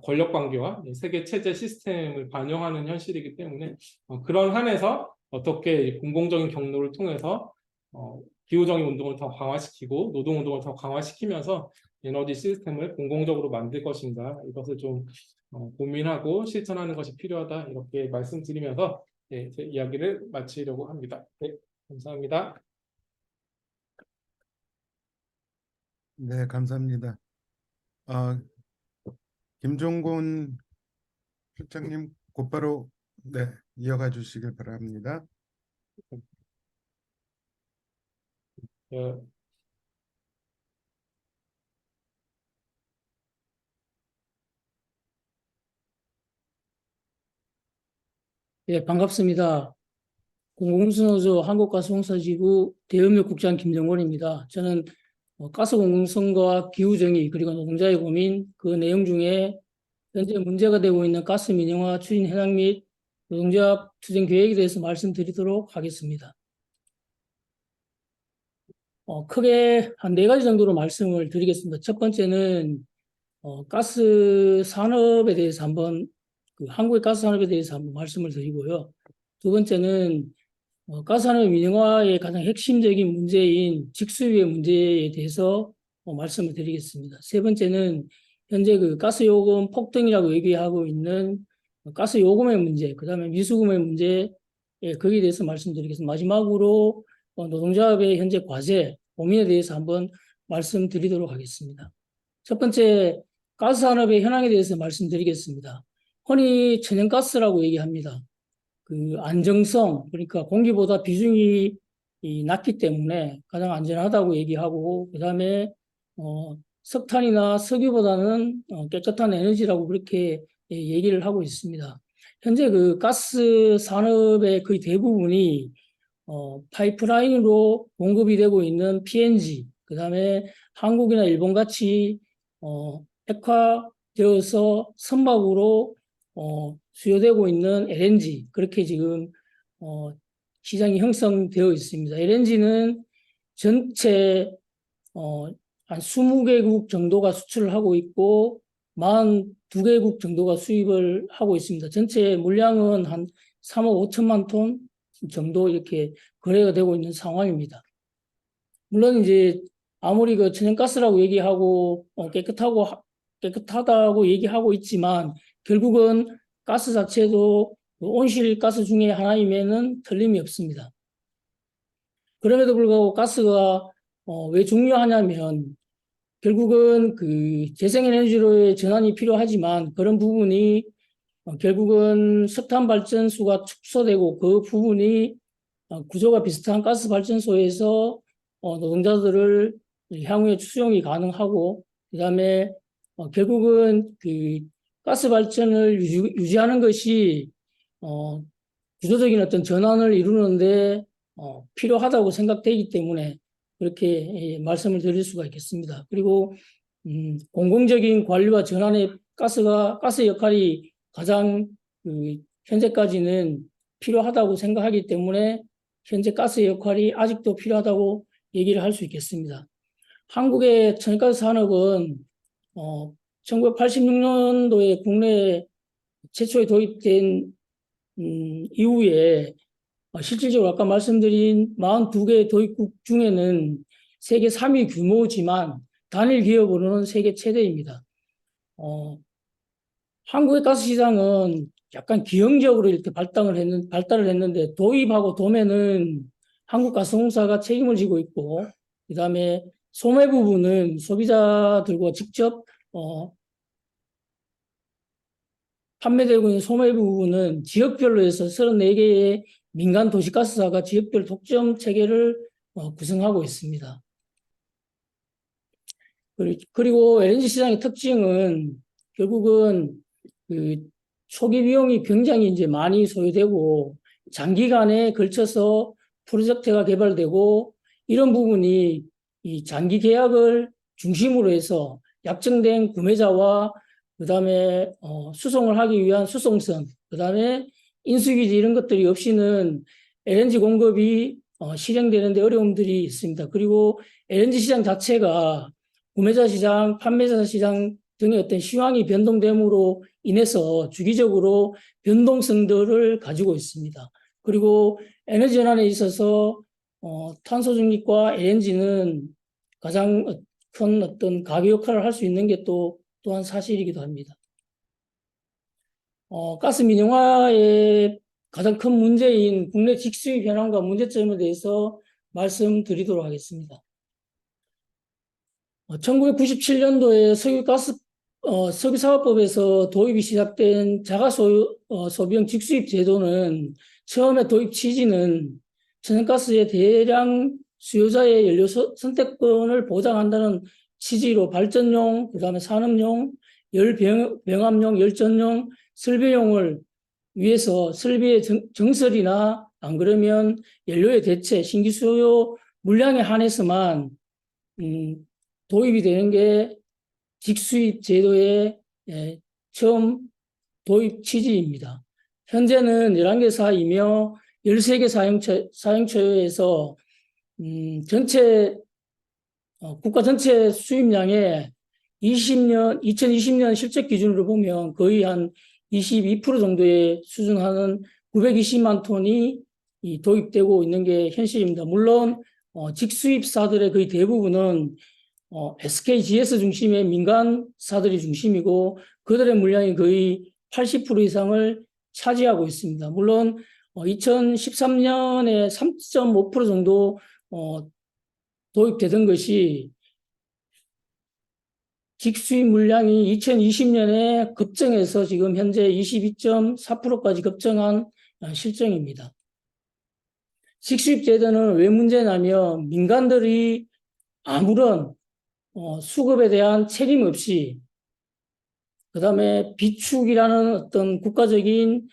권력 관계와 세계 체제 시스템을 반영하는 현실이기 때문에 그런 한에서 어떻게 공공적인 경로를 통해서 기후정의 운동을 더 강화시키고 노동 운동을 더 강화시키면서 에너지 시스템을 공공적으로 만들 것인가 이것을 좀 고민하고 실천하는 것이 필요하다 이렇게 말씀드리면서 제 이야기를 마치려고 합니다. 네, 감사합니다. 네, 감사합니다. 어, 김종곤 실장님 곧바로 네, 이어가 주시길 바랍니다. 어, 예, 반갑습니다. 공공운송노조 한국가스공사지부 대의무국장 김정원입니다. 저는 가스공공성과 기후정의 그리고 노동자의 고민 그 내용 중에 현재 문제가 되고 있는 가스 민영화 추진 현황 및 노동조합 추진 계획에 대해서 말씀드리도록 하겠습니다. 크게 한 4가지 정도로 말씀을 드리겠습니다. 첫 번째는 가스 산업에 대해서 한번 한국의 가스 산업에 대해서 한번 말씀을 드리고요. 두 번째는 가스 산업 민영화의 가장 핵심적인 문제인 직수유의 문제에 대해서 말씀을 드리겠습니다. 세 번째는 현재 그 가스 요금 폭등이라고 얘기하고 있는 가스 요금의 문제, 그다음에 미수금의 문제, 거기에 대해서 말씀드리겠습니다. 마지막으로 노동조합의 현재 과제, 고민에 대해서 한번 말씀드리도록 하겠습니다. 첫 번째, 가스 산업의 현황에 대해서 말씀드리겠습니다. 흔히 천연가스라고 얘기합니다. 그 안정성, 그러니까 공기보다 비중이 낮기 때문에 가장 안전하다고 얘기하고, 그 다음에 석탄이나 석유보다는 깨끗한 에너지라고 그렇게 얘기를 하고 있습니다. 현재 그 가스 산업의 거의 대부분이 파이프라인으로 공급이 되고 있는 PNG, 그 다음에 한국이나 일본 같이 액화되어서 선박으로 수요되고 있는 LNG, 그렇게 지금 시장이 형성되어 있습니다. LNG는 전체 한 20개국 정도가 수출을 하고 있고 42개국 정도가 수입을 하고 있습니다. 전체 물량은 한 3억 5천만 톤 정도 이렇게 거래가 되고 있는 상황입니다. 물론 이제 아무리 그 천연가스라고 얘기하고 깨끗하다고 얘기하고 있지만 결국은 가스 자체도 온실가스 중에 하나임에는 틀림이 없습니다. 그럼에도 불구하고 가스가 왜 중요하냐면 결국은 그 재생에너지로의 전환이 필요하지만 그런 부분이 결국은 석탄 발전소가 축소되고 그 부분이 구조가 비슷한 가스 발전소에서 노동자들을 향후에 수용이 가능하고 그다음에 결국은 그 가스 발전을 유지하는 것이 구조적인 어떤 전환을 이루는데 필요하다고 생각되기 때문에 그렇게 말씀을 드릴 수가 있겠습니다. 그리고 공공적인 관리와 전환의 가스 역할이 가장 현재까지는 필요하다고 생각하기 때문에 현재 가스 역할이 아직도 필요하다고 얘기를 할 수 있겠습니다. 한국의 천연가스 산업은 1986년도에 국내에 최초에 도입된 이후에 실질적으로 아까 말씀드린 42개 도입국 중에는 세계 3위 규모지만 단일 기업으로는 세계 최대입니다. 한국의 가스 시장은 약간 기형적으로 이렇게 발달을 했는데 도입하고 도매는 한국가스공사가 책임을 지고 있고 그다음에 소매 부분은 소비자들과 직접 판매되고 있는 소매 부분은 지역별로 해서 34개의 민간 도시가스사가 지역별 독점 체계를 구성하고 있습니다. 그리고 LNG 시장의 특징은 결국은 그 초기 비용이 굉장히 이제 많이 소요되고 장기간에 걸쳐서 프로젝트가 개발되고 이런 부분이 이 장기 계약을 중심으로 해서 약정된 구매자와 그다음에 수송을 하기 위한 수송선, 그다음에 인수기지 이런 것들이 없이는 LNG 공급이 실행되는데 어려움들이 있습니다. 그리고 LNG 시장 자체가 구매자 시장, 판매자 시장 등의 어떤 시황이 변동됨으로 인해서 주기적으로 변동성들을 가지고 있습니다. 그리고 에너지 전환에 있어서 탄소 중립과 LNG는 가장 큰 어떤 가비 역할을 할 수 있는 게 또한 사실이기도 합니다. 가스 민영화의 가장 큰 문제인 국내 직수입 현황과 문제점에 대해서 말씀드리도록 하겠습니다. 1997년도에 석유사업법에서 도입이 시작된 소비형 직수입 제도는 처음에 도입 취지는 천연가스의 대량 수요자의 연료 선택권을 보장한다는 취지로 발전용, 그다음에 산업용, 열병합용, 열전용, 설비용을 위해서 설비의 정설이나 안 그러면 연료의 대체, 신규 수요 물량에 한해서만 도입이 되는 게 직수입 제도의 처음 도입 취지입니다. 현재는 11개사이며 13개 사용처에서 국가 전체 수입량의 2020년 실적 기준으로 보면 거의 한 22% 정도에 수준하는 920만 톤이 도입되고 있는 게 현실입니다. 물론 직수입사들의 거의 대부분은 SKGS 중심의 민간사들이 중심이고 그들의 물량이 거의 80% 이상을 차지하고 있습니다. 물론 2013년에 3.5% 정도 도입되던 것이 직수입 물량이 2020년에 급증해서 지금 현재 22.4%까지 급증한 실정입니다. 직수입 제도는 왜 문제냐면 민간들이 아무런 수급에 대한 책임 없이 그다음에 비축이라는 어떤 국가적인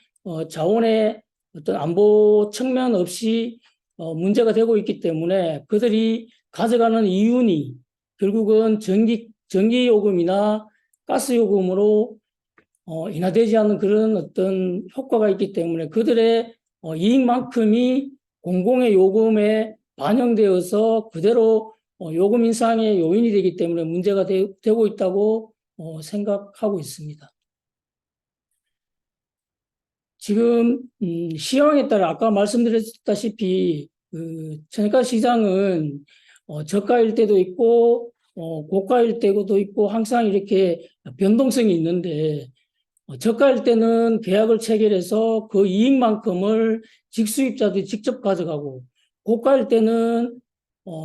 자원의 어떤 안보 측면 없이 문제가 되고 있기 때문에 그들이 가져가는 이윤이 결국은 전기요금이나 가스요금으로 인하되지 않는 그런 어떤 효과가 있기 때문에 그들의 이익만큼이 공공의 요금에 반영되어서 그대로 요금 인상의 요인이 되기 때문에 문제가 되고 있다고 생각하고 있습니다. 지금 시황에 따라 아까 말씀드렸다시피 천연가스 시장은 저가일 때도 있고 고가일 때도 있고 항상 이렇게 변동성이 있는데 저가일 때는 계약을 체결해서 그 이익만큼을 직수입자들이 직접 가져가고 고가일 때는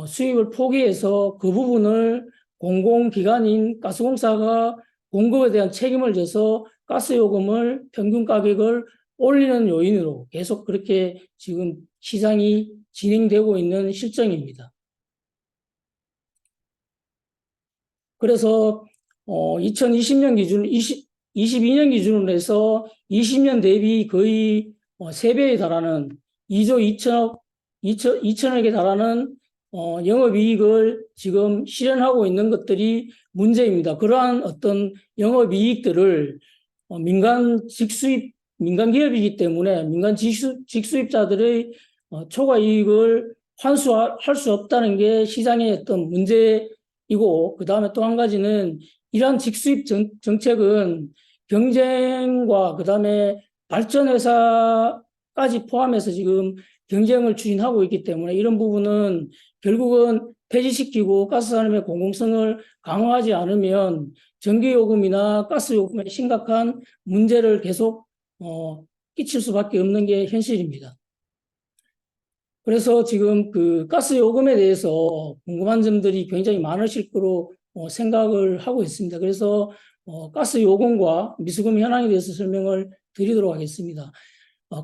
수입을 포기해서 그 부분을 공공기관인 가스공사가 공급에 대한 책임을 져서 가스요금을 평균 가격을 올리는 요인으로 계속 그렇게 지금 시장이 진행되고 있는 실정입니다. 그래서 2020년 기준, 22년 기준으로 해서 20년 대비 거의 3배에 달하는 2조 2천억에 달하는 영업이익을 지금 실현하고 있는 것들이 문제입니다. 그러한 어떤 영업이익들을 민간 기업이기 때문에 민간 직수입자들의 초과 이익을 환수할 수 없다는 게 시장의 어떤 문제이고, 그 다음에 또 한 가지는 이러한 직수입 정책은 경쟁과 그 다음에 발전회사까지 포함해서 지금 경쟁을 추진하고 있기 때문에 이런 부분은 결국은 폐지시키고 가스산업의 공공성을 강화하지 않으면 전기요금이나 가스요금에 심각한 문제를 계속 끼칠 수밖에 없는 게 현실입니다. 그래서 지금 그 가스요금에 대해서 궁금한 점들이 굉장히 많으실 거로 생각을 하고 있습니다. 그래서 가스요금과 미수금 현황에 대해서 설명을 드리도록 하겠습니다.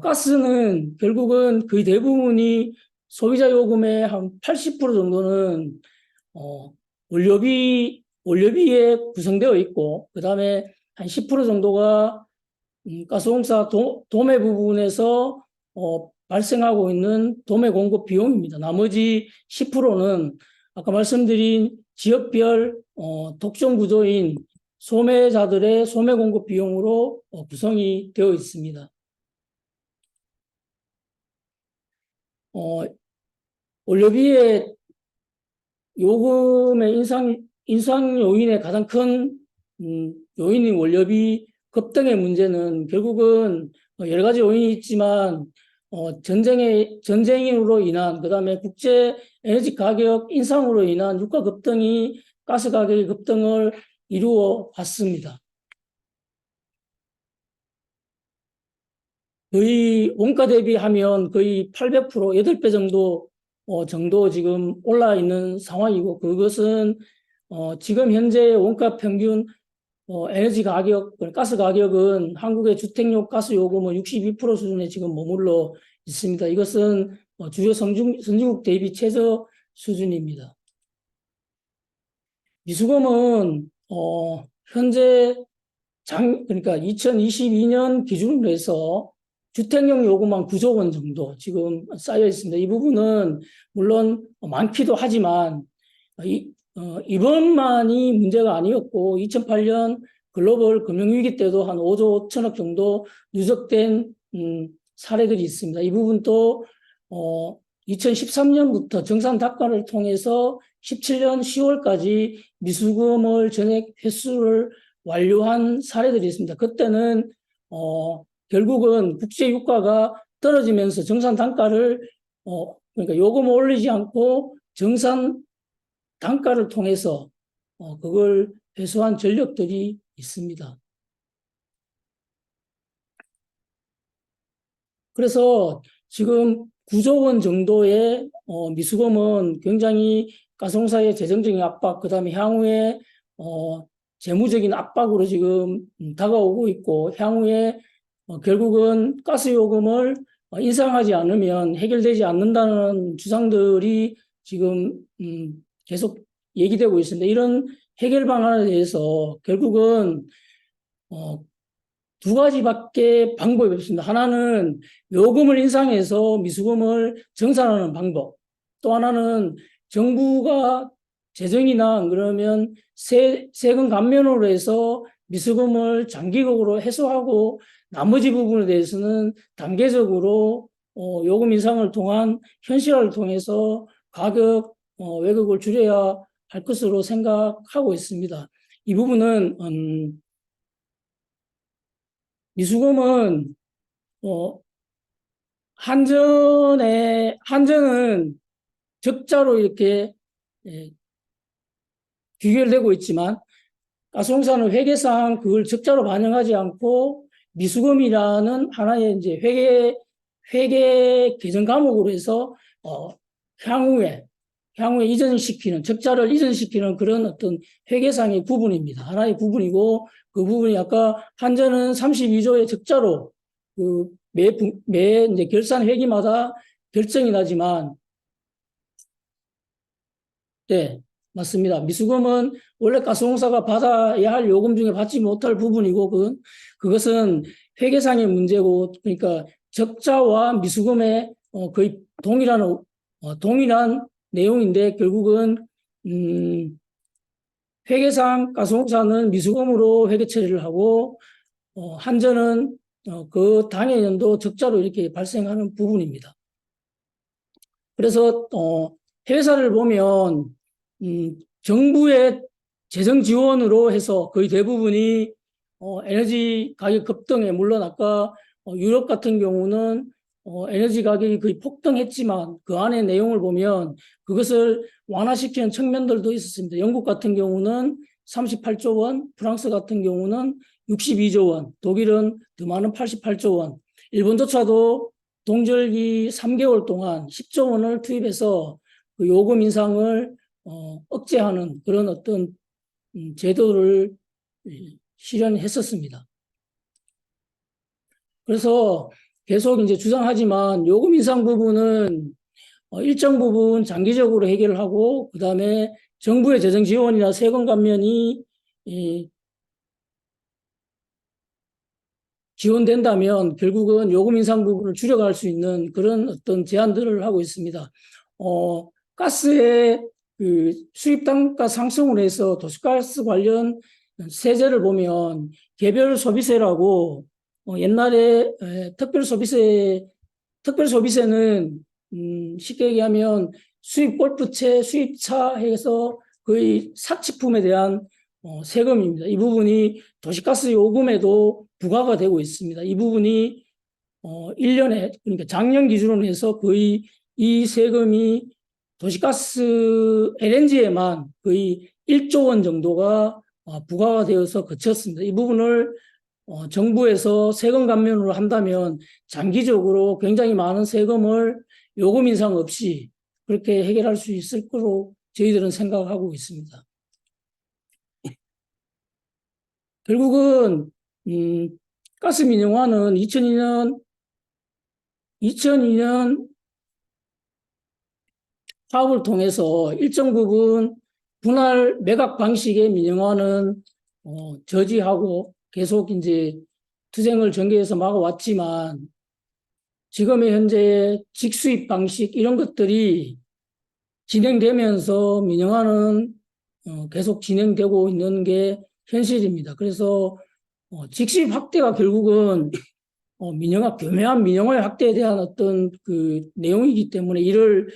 가스는 결국은 거의 대부분이 소비자 요금의 한 80% 정도는 원료비에 구성되어 있고, 그 다음에 한 10% 정도가 가스공사 도매 부분에서 발생하고 있는 도매 공급 비용입니다. 나머지 10%는 아까 말씀드린 지역별 독점 구조인 소매자들의 소매 공급 비용으로 구성이 되어 있습니다. 원료비의 요금의 인상 요인의 가장 큰 요인인 원료비 급등의 문제는 결국은 여러 가지 요인이 있지만 전쟁으로 인한 그다음에 국제 에너지 가격 인상으로 인한 유가 급등이 가스 가격의 급등을 이루어 왔습니다. 거의 원가 대비하면 거의 800%, 8배 정도 지금 올라 있는 상황이고, 그것은 지금 현재 원가 평균 에너지 가격, 가스 가격은 한국의 주택용 가스 요금은 62% 수준에 지금 머물러 있습니다. 이것은 주요 선진국 대비 최저 수준입니다. 미수금은 현재 그러니까 2022년 기준으로 해서 주택용 요금만 9조 원 정도 지금 쌓여 있습니다. 이 부분은 물론 많기도 하지만 이번만이 문제가 아니었고 2008년 글로벌 금융위기 때도 한 5조 5천억 정도 누적된 사례들이 있습니다. 이 부분도 2013년부터 정산 답관을 통해서 17년 10월까지 미수금을 전액 회수를 완료한 사례들이 있습니다. 그때는 결국은 국제 유가가 떨어지면서 정산 단가를 그러니까 요금을 올리지 않고 정산 단가를 통해서 그걸 회수한 전력들이 있습니다. 그래서 지금 9조 원 정도의 미수금은 굉장히 가스공사의 재정적인 압박, 그다음에 향후에 재무적인 압박으로 지금 다가오고 있고, 향후에 결국은 가스 요금을 인상하지 않으면 해결되지 않는다는 주장들이 지금 계속 얘기되고 있습니다. 이런 해결 방안에 대해서 결국은 두 가지밖에 방법이 없습니다. 하나는 요금을 인상해서 미수금을 정산하는 방법, 또 하나는 정부가 재정이나 그러면 세금 감면으로 해서 미수금을 장기적으로 해소하고 나머지 부분에 대해서는 단계적으로 요금 인상을 통한 현실화를 통해서 가격 왜곡을 줄여야 할 것으로 생각하고 있습니다. 이 부분은 미수금은 한전은 적자로 이렇게 귀결되고 있지만 가스공사는 회계상 그걸 적자로 반영하지 않고 미수금이라는 하나의 이제 회계 개정 과목으로 해서 향후에 이전시키는, 적자를 이전시키는 그런 어떤 회계상의 부분입니다. 하나의 부분이고, 그 부분이 아까 한전은 32조의 적자로 매 이제 결산 회기마다 결정이 나지만, 네, 맞습니다. 미수금은 원래 가스공사가 받아야 할 요금 중에 받지 못할 부분이고, 그것은 회계상의 문제고, 그러니까 적자와 미수금의 거의 동일한 내용인데, 결국은 회계상 가스공사는 미수금으로 회계 처리를 하고 한전은 그 당해 연도 적자로 이렇게 발생하는 부분입니다. 그래서 회사를 보면 정부의 재정 지원으로 해서 거의 대부분이 에너지 가격 급등에, 물론 아까 유럽 같은 경우는 에너지 가격이 거의 폭등했지만 그 안에 내용을 보면 그것을 완화시키는 측면들도 있었습니다. 영국 같은 경우는 38조 원, 프랑스 같은 경우는 62조 원, 독일은 더 많은 88조 원, 일본조차도 동절기 3개월 동안 10조 원을 투입해서 그 요금 인상을 억제하는 그런 어떤 제도를 실현했었습니다. 그래서 계속 이제 주장하지만 요금 인상 부분은 일정 부분 장기적으로 해결을 하고, 그 다음에 정부의 재정 지원이나 세금 감면이 지원된다면 결국은 요금 인상 부분을 줄여갈 수 있는 그런 어떤 제안들을 하고 있습니다. 가스의 그 수입 단가 상승으로 해서 도시가스 관련 세제를 보면 개별 소비세라고 옛날에 특별 소비세는 쉽게 얘기하면 수입 골프채, 수입차 해서 거의 사치품에 대한 세금입니다. 이 부분이 도시가스 요금에도 부과가 되고 있습니다. 이 부분이 1년에 그러니까 작년 기준으로 해서 거의 이 세금이 도시가스 LNG에만 거의 1조 원 정도가 부과가 되어서 그쳤습니다. 이 부분을 정부에서 세금 감면으로 한다면 장기적으로 굉장히 많은 세금을 요금 인상 없이 그렇게 해결할 수 있을 거로 저희들은 생각하고 있습니다. 결국은 가스 민영화는 2002년 사업을 통해서 일정 부분 분할 매각 방식의 민영화는 저지하고 계속 이제 투쟁을 전개해서 막아왔지만 지금의 현재 직수입 방식 이런 것들이 진행되면서 민영화는 계속 진행되고 있는 게 현실입니다. 그래서 직수입 확대가 결국은 교묘한 민영화의 확대에 대한 어떤 그 내용이기 때문에 이를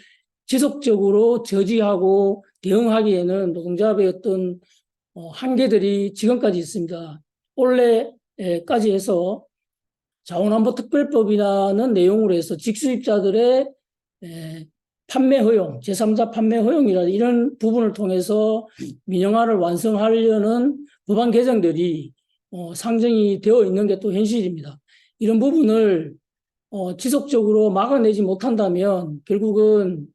지속적으로 저지하고 대응하기에는 노동조합의 어떤 한계들이 지금까지 있습니다. 올해까지 해서 자원안보특별법이라는 내용으로 해서 직수입자들의 판매 허용, 제3자 판매 허용이라든지 이런 부분을 통해서 민영화를 완성하려는 법안 개정들이 상정이 되어 있는 게 또 현실입니다. 이런 부분을 지속적으로 막아내지 못한다면 결국은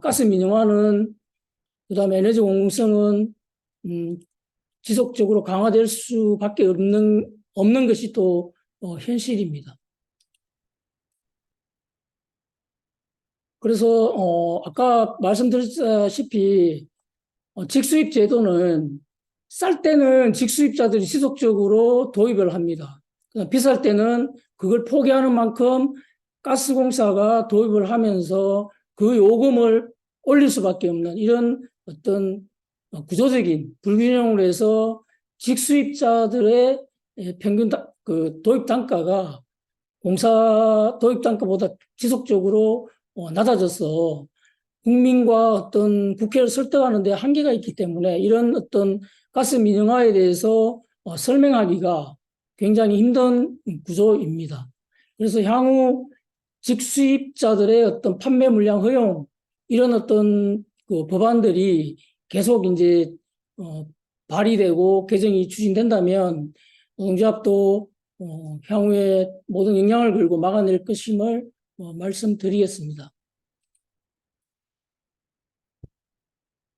가스 민영화는 그다음에 에너지 공급성은 지속적으로 강화될 수밖에 없는 것이 또 현실입니다. 그래서 아까 말씀드렸다시피 직수입 제도는 쌀 때는 직수입자들이 지속적으로 도입을 합니다. 비쌀 때는 그걸 포기하는 만큼 가스공사가 도입을 하면서 그 요금을 올릴 수밖에 없는 이런 어떤 구조적인 불균형으로 해서 직수입자들의 평균 도입 단가가 공사 도입 단가보다 지속적으로 낮아져서 국민과 어떤 국회를 설득하는 데 한계가 있기 때문에 이런 어떤 가스 민영화에 대해서 설명하기가 굉장히 힘든 구조입니다. 그래서 향후 직수입자들의 어떤 판매 물량 허용 이런 어떤 그 법안들이 계속 이제 발의되고 개정이 추진된다면 노동조합도 향후에 모든 영향을 걸고 막아낼 것임을 말씀드리겠습니다.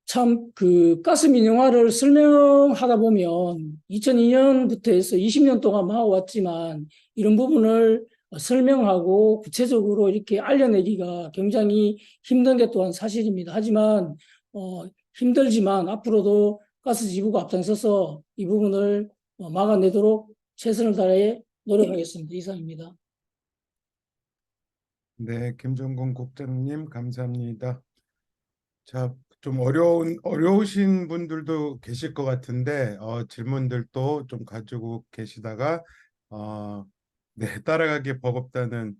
참 그 가스 민영화를 설명하다 보면 2002년부터 해서 20년 동안 하고왔지만 이런 부분을 설명하고 구체적으로 이렇게 알려내기가 굉장히 힘든 게 또한 사실입니다. 하지만 힘들지만 앞으로도 가스 지부가 앞장서서 이 부분을 막아내도록 최선을 다해 노력하겠습니다. 이상입니다. 네, 김정근 국장님 감사합니다. 자, 좀 어려우신 분들도 계실 것 같은데 질문들도 좀 가지고 계시다가 네, 따라가기 버겁다는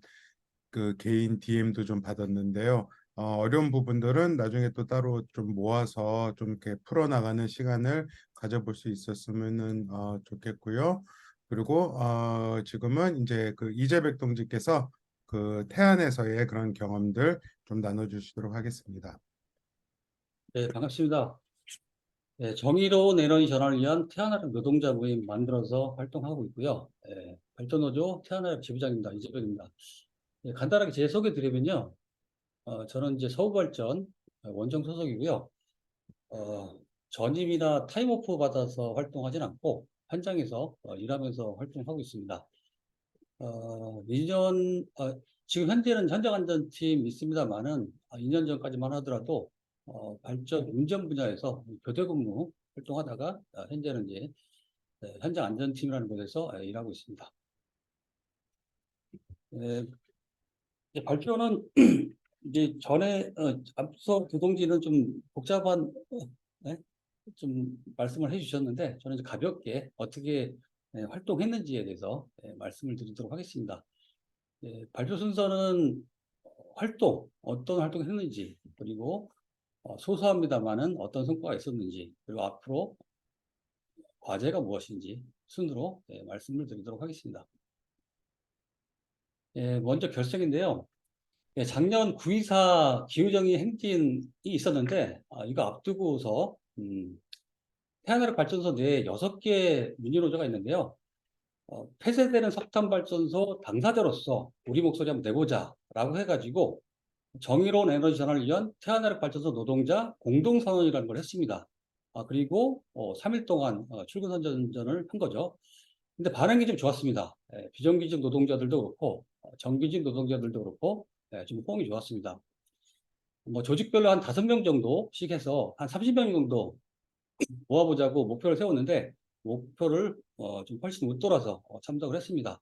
그 개인 DM도 좀 받았는데요. 어려운 부분들은 나중에 또 따로 좀 모아서 좀 이렇게 풀어나가는 시간을 가져볼 수 있었으면 좋겠고요. 그리고 지금은 이제 그 이재백 동지께서 그 태안에서의 그런 경험들 좀 나눠주시도록 하겠습니다. 네, 반갑습니다. 네, 정의로운 에너지 전환을 위한 태안화력 노동자 모임 만들어서 활동하고 있고요. 발전노조 태안화력 지부장입니다. 이재백입니다. 간단하게 제 소개 드리면요. 저는 이제 서울발전 원정 소속이고요. 전임이나 타임오프 받아서 활동하진 않고 현장에서 일하면서 활동하고 있습니다. 2년, 지금 현재는 현장안전팀 있습니다만은 2년 전까지만 하더라도 발전 운전 분야에서 교대 근무 활동하다가 현재는 이제 현장 안전팀이라는 곳에서 일하고 있습니다. 예, 이제 발표는 이제 전에 앞서 교동지는 좀 복잡한 네? 좀 말씀을 해주셨는데 저는 이제 가볍게 어떻게 활동했는지에 대해서 말씀을 드리도록 하겠습니다. 발표 순서는 어떤 활동을 했는지, 그리고 소소합니다만은 어떤 성과가 있었는지, 그리고 앞으로 과제가 무엇인지 순으로 말씀을 드리도록 하겠습니다. 먼저 결석인데요. 작년 9.24 기후정의 행진이 있었는데 이거 앞두고서 태양광 발전소 내에 6개 민주노조가 있는데요. 폐쇄되는 석탄 발전소 당사자로서 우리 목소리 한번 내보자라고 해가지고 정의로운 에너지 전환을 위한 태양광 발전소 노동자 공동선언이라는 걸 했습니다. 그리고 3일 동안 출근 선전을 한 거죠. 근데 반응이 좀 좋았습니다. 비정규직 노동자들도 그렇고 정규직 노동자들도 그렇고 좀 호응이 좋았습니다. 뭐 조직별로 한 5명 정도씩 해서 한 30명 정도 모아보자고 목표를 세웠는데 목표를 좀 훨씬 웃돌아서 참석을 했습니다.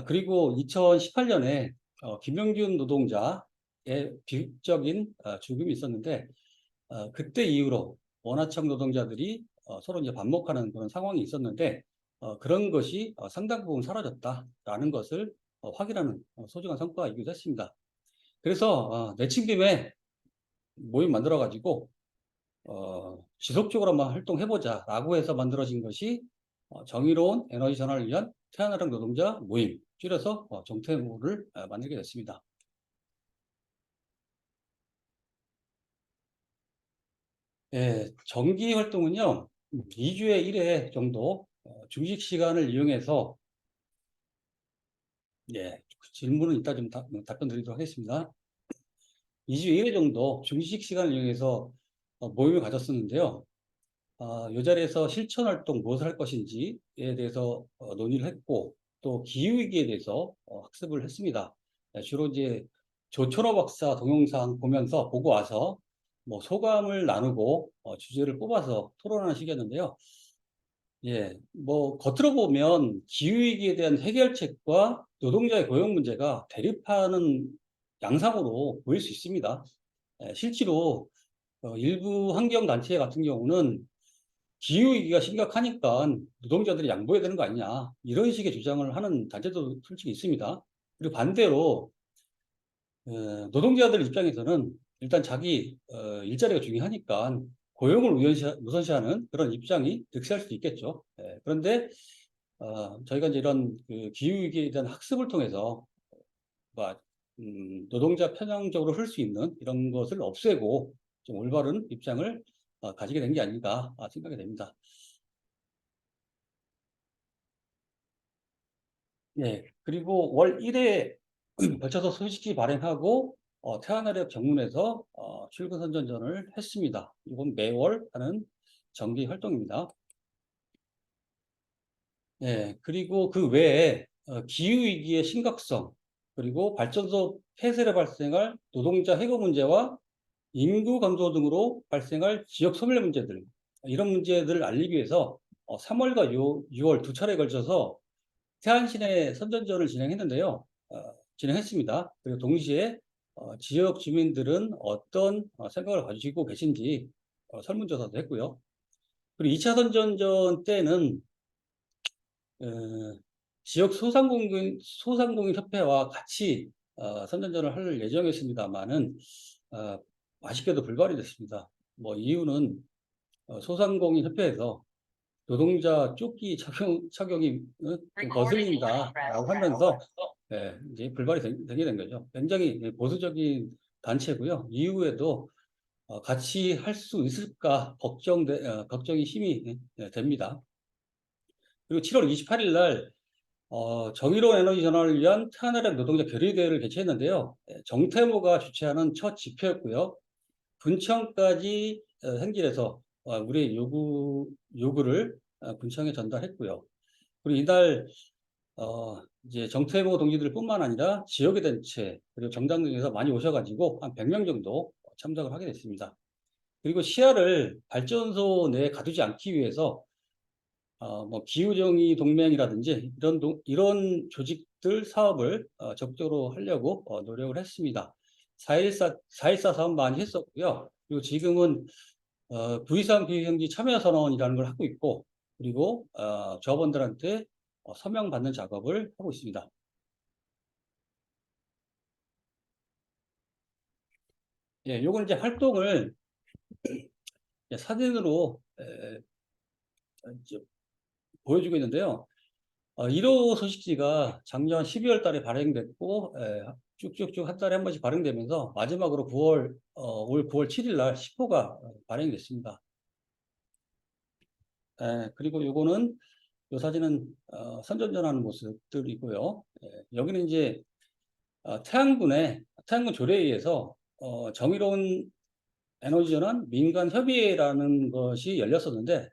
그리고 2018년에 김영균 노동자의 비극적인 죽음이 있었는데 그때 이후로 원하청 노동자들이 서로 이제 반목하는 그런 상황이 있었는데 그런 것이 상당 부분 사라졌다라는 것을 확인하는 소중한 성과이기도 했습니다. 그래서 내친 김에 모임 만들어가지고 지속적으로 한번 활동해보자라고 해서 만들어진 것이 정의로운 에너지 전환을 위한 태양나라 노동자 모임, 줄여서 정태모를 만들게 됐습니다. 정기 활동은요, 2주에 1회 정도 중식 시간을 이용해서 질문은 이따 좀 답변 드리도록 하겠습니다. 2주에 1회 정도 중식 시간을 이용해서 모임을 가졌었는데요. 이 자리에서 실천 활동 무엇을 할 것인지에 대해서 논의를 했고 또 기후위기에 대해서 학습을 했습니다. 주로 이제 조천호 박사 동영상 보면서 보고 와서 뭐 소감을 나누고 주제를 뽑아서 토론하는 시기였는데요. 뭐 겉으로 보면 기후위기에 대한 해결책과 노동자의 고용 문제가 대립하는 양상으로 보일 수 있습니다. 실제로 일부 환경단체 같은 경우는 기후위기가 심각하니까 노동자들이 양보해야 되는 거 아니냐 이런 식의 주장을 하는 단체도 솔직히 있습니다. 그리고 반대로 노동자들 입장에서는 일단 자기 일자리가 중요하니까 고용을 우선시하는 그런 입장이 득세할 수도 있겠죠. 그런데 저희가 이제 이런 그 기후위기에 대한 학습을 통해서 노동자 편향적으로 흘 수 있는 이런 것을 없애고 좀 올바른 입장을 가지게 된 게 아닌가 생각이 됩니다. 그리고 월 1회 걸쳐서 소식지 발행하고 태안화력 정문에서 출근 선전전을 했습니다. 이건 매월 하는 정기 활동입니다. 그리고 그 외에 기후위기의 심각성, 그리고 발전소 폐쇄로 발생할 노동자 해고 문제와 인구 감소 등으로 발생할 지역 소멸 문제들, 이런 문제들을 알리기 위해서 3월과 6월 2차례에 걸쳐서 태안시내 선전전을 진행했습니다. 그리고 동시에 지역 주민들은 어떤 생각을 가지고 계신지 설문조사도 했고요. 그리고 2차 선전전 때는 지역 소상공인협회와 같이 선전전을 할 예정이었습니다만은 아쉽게도 불발이 됐습니다. 뭐 이유는 소상공인협회에서 노동자 조끼 착용이 좀 거슬린다라고 하면서 이제 불발이 되게 된 거죠. 굉장히 보수적인 단체고요. 이후에도 같이 할 수 있을까 걱정이 심히 됩니다. 그리고 7월 28일 날 정의로운 에너지 전환을 위한 태안화력 노동자 결의대회를 개최했는데요. 정태모가 주최하는 첫 집회였고요. 군청까지 행진해서 우리의 요구를 군청에 전달했고요. 그리고 이날 이제 정태모 동지들뿐만 아니라 지역의 단체 그리고 정당 등에서 많이 오셔가지고 한 100명 정도 참석을 하게 됐습니다. 그리고 시야를 발전소 내에 가두지 않기 위해서 뭐 기후정의 동맹이라든지 이런 조직 것들 사업을 적극적으로 하려고 노력을 했습니다. 4.14 사업 많이 했었고요. 그리고 지금은 9.23 기후경제 참여선언이라는 걸 하고 있고, 그리고 조합원들한테 서명 받는 작업을 하고 있습니다. 예, 요건 이제 활동을 사진으로 이제 보여주고 있는데요. 1호 소식지가 작년 12월 달에 발행됐고, 쭉쭉쭉 한 달에 한 번씩 발행되면서 마지막으로 올 9월 7일 날 10호가 발행됐습니다. 그리고 요거는, 요 사진은 선전전하는 모습들이고요. 여기는 이제 태양군 조례회에서 정의로운 에너지전환 민간협의회라는 것이 열렸었는데,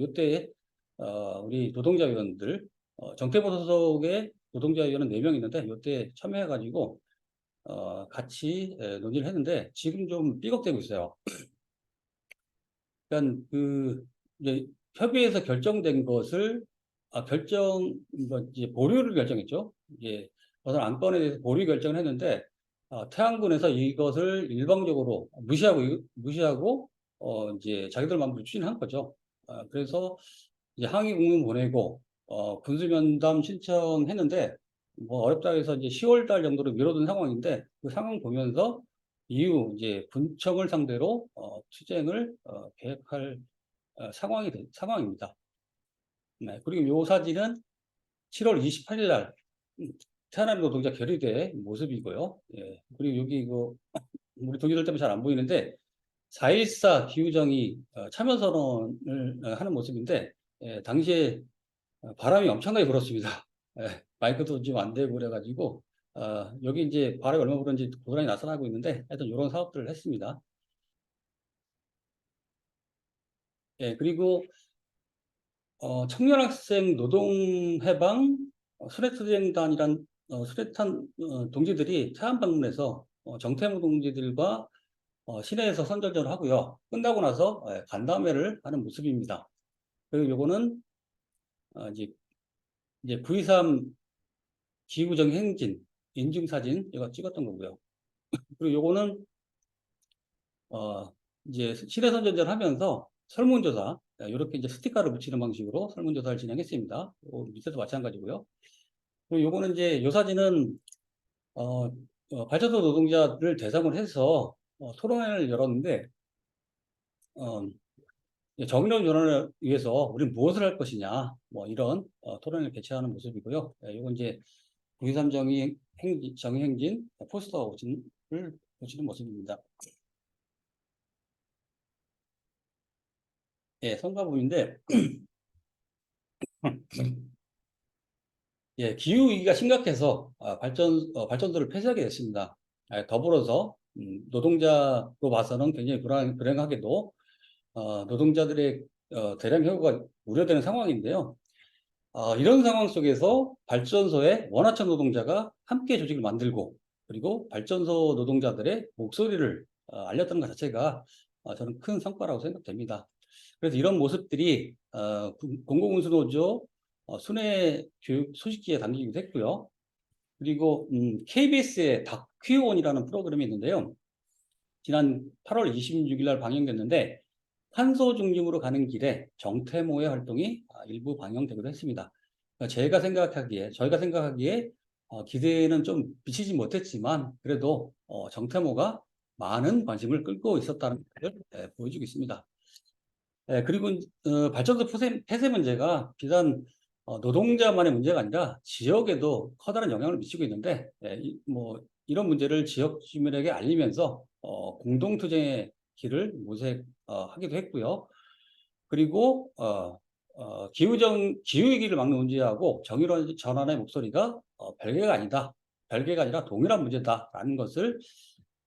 이때 우리 노동자위원들, 정태보 소속의 노동자위원은 4명 있는데 이때 참여해가지고 같이 논의를 했는데 지금 좀 삐걱대고 있어요. 그러니까 이제 협의회에서 결정된 것을 이제 보류를 결정했죠. 이게 어떤 안건에 대해서 보류 결정을 했는데 태양군에서 이것을 일방적으로 무시하고 이제 자기들 마음대로 추진한 거죠. 그래서 이제 항의 공문 보내고 군수면담 신청했는데 뭐 어렵다 해서 이제 10월 달 정도로 미뤄둔 상황인데 그 상황 보면서 이후 이제 군청을 상대로 투쟁을 계획할 상황입니다. 네, 그리고 요 사진은 7월 28일 날 태어난 노동자 결의대 모습이고요. 예, 그리고 여기 이거 우리 동기들 때문에 잘 안 보이는데 4.14 기후정의 참여선언을 하는 모습인데 당시에 바람이 엄청나게 불었습니다. 마이크도 지금 안 되고 그래가지고 여기 이제 바람이 얼마나 불었는지 고스란히 나타나고 있는데 하여튼 이런 사업들을 했습니다. 그리고 청년학생 노동해방 수레투쟁단이란 수레탄 동지들이 태안 방문해서 정태모 동지들과 시내에서 선전전을 하고요. 끝나고 나서 간담회를 하는 모습입니다. 그리고 요거는 이제 9.23 기후정 행진 인증사진 이거 찍었던 거고요. 그리고 요거는 이제 시내 선전전을 하면서 설문조사 이렇게 이제 스티커를 붙이는 방식으로 설문조사를 진행했습니다. 밑에도 마찬가지고요. 그리고 요거는 이제 요 사진은 발전소 노동자를 대상으로 해서 토론회를 열었는데 정의로운 전환을 위해서 우리는 무엇을 할 것이냐 뭐 이런 토론을 개최하는 모습이고요. 이건 이제 9.23 정의행진 포스터 사진을 보시는 모습입니다. 성과부인데 기후 위기가 심각해서 발전소를 폐쇄하게 됐습니다. 더불어서 노동자로 봐서는 굉장히 불행하게도 노동자들의 대량 해고가 우려되는 상황인데요. 이런 상황 속에서 발전소의 원하청 노동자가 함께 조직을 만들고 그리고 발전소 노동자들의 목소리를 알렸다는 것 자체가 저는 큰 성과라고 생각됩니다. 그래서 이런 모습들이 공공운수노조 순회 교육 소식지에 담기기도 했고요. 그리고 KBS의 다큐온이라는 프로그램이 있는데요. 지난 8월 26일 날 방영됐는데 탄소 중립으로 가는 길에 정태모의 활동이 일부 방영되기도 했습니다. 저희가 생각하기에 기대에는 좀 미치지 못했지만 그래도 정태모가 많은 관심을 끌고 있었다는 것을 보여주고 있습니다. 그리고 발전소 폐쇄 문제가 비단 노동자만의 문제가 아니라 지역에도 커다란 영향을 미치고 있는데 이런 문제를 지역 주민에게 알리면서 공동투쟁의 길을 모색하기도 했고요. 그리고 기후위기를 막는 문제하고 정의로운 전환의 목소리가 별개가 아니라 동일한 문제다라는 것을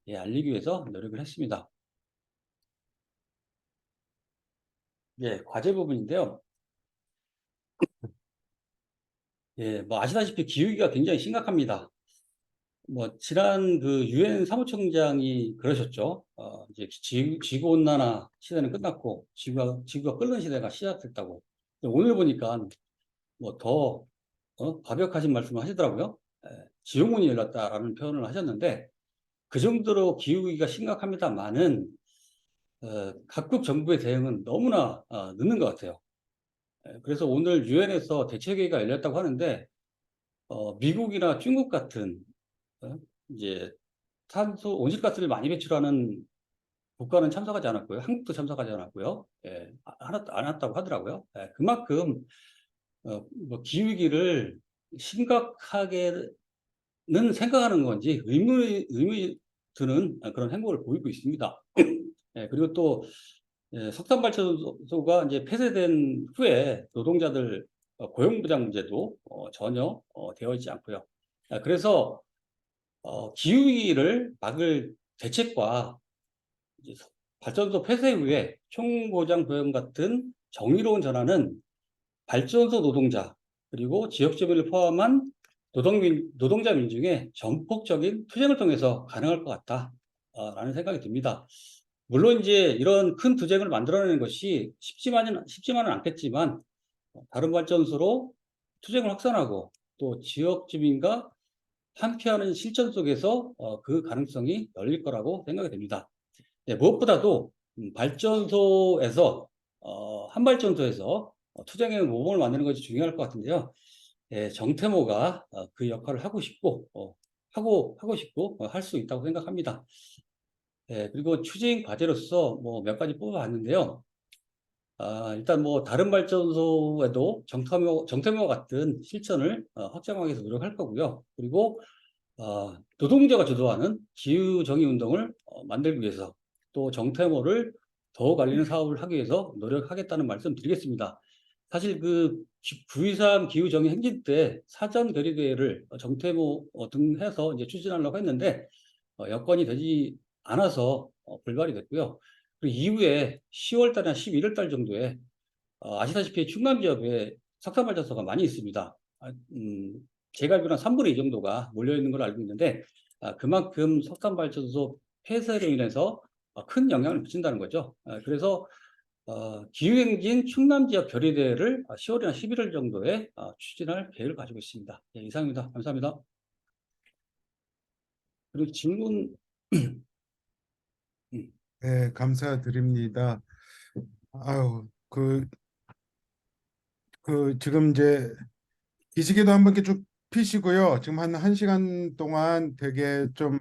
알리기 위해서 노력을 했습니다. 과제 부분인데요. 뭐 아시다시피 기후위기가 굉장히 심각합니다. 지난 유엔 사무총장이 그러셨죠. 이제 지구 온난화 시대는 끝났고 지구가 끓는 시대가 시작됐다고. 오늘 보니까 더 과격하신 말씀을 하시더라고요. 지옥문이 열렸다라는 표현을 하셨는데 그 정도로 기후위기가 심각합니다만은 각국 정부의 대응은 너무나 늦는 것 같아요. 그래서 오늘 유엔에서 대책회의가 열렸다고 하는데 미국이나 중국 같은 이제 탄소 온실가스를 많이 배출하는 국가는 참석하지 않았고요. 한국도 참석하지 않았고요. 안 왔다고 하더라고요. 그만큼 뭐 기후위기를 심각하게는 생각하는 건지 의미 드는 그런 행보를 보이고 있습니다. 그리고 또 석탄발전소가 이제 폐쇄된 후에 노동자들 고용보장 문제도 전혀 되어 있지 않고요. 그래서 기후위기를 막을 대책과 이제 발전소 폐쇄 후에 총보장 보험 같은 정의로운 전환은 발전소 노동자 그리고 지역주민을 포함한 노동자 민중의 전폭적인 투쟁을 통해서 가능할 것 같다라는 생각이 듭니다. 물론 이제 이런 큰 투쟁을 만들어내는 것이 쉽지만은 않겠지만 다른 발전소로 투쟁을 확산하고 또 지역 주민과 함께하는 실천 속에서 그 가능성이 열릴 거라고 생각이 됩니다. 무엇보다도 발전소에서 한 발전소에서 투쟁의 모범을 만드는 것이 중요할 것 같은데요. 정태모가 그 역할을 하고 싶고 할 수 있다고 생각합니다. 그리고 추진 과제로서 뭐 몇 가지 뽑아봤는데요. 일단 뭐 다른 발전소에도 정태모 같은 실천을 확장하기 위해서 노력할 거고요. 그리고 노동자가 주도하는 기후정의 운동을 만들기 위해서 또 정태모를 더욱 알리는 사업을 하기 위해서 노력하겠다는 말씀 드리겠습니다. 사실 그 9.23 기후정의 행진 때 사전 결의대회를 정태모 등 해서 이제 추진하려고 했는데 여건이 되지 않아서 불발이 됐고요. 그리고 이후에 10월 달이나 11월 달 정도에 아시다시피 충남 지역에 석탄발전소가 많이 있습니다. 제가 알기로는 3분의 2 정도가 몰려있는 걸로 알고 있는데 그만큼 석탄발전소 폐쇄로 인해서 큰 영향을 미친다는 거죠. 그래서 기후행진 충남 지역 결의대회를 10월이나 11월 정도에 추진할 계획을 가지고 있습니다. 이상입니다. 감사합니다. 그리고 질문. 네, 감사드립니다. 아유, 지금 이제 기지개도 한번 이렇게 쭉 피시고요. 지금 한 1시간 동안 되게 좀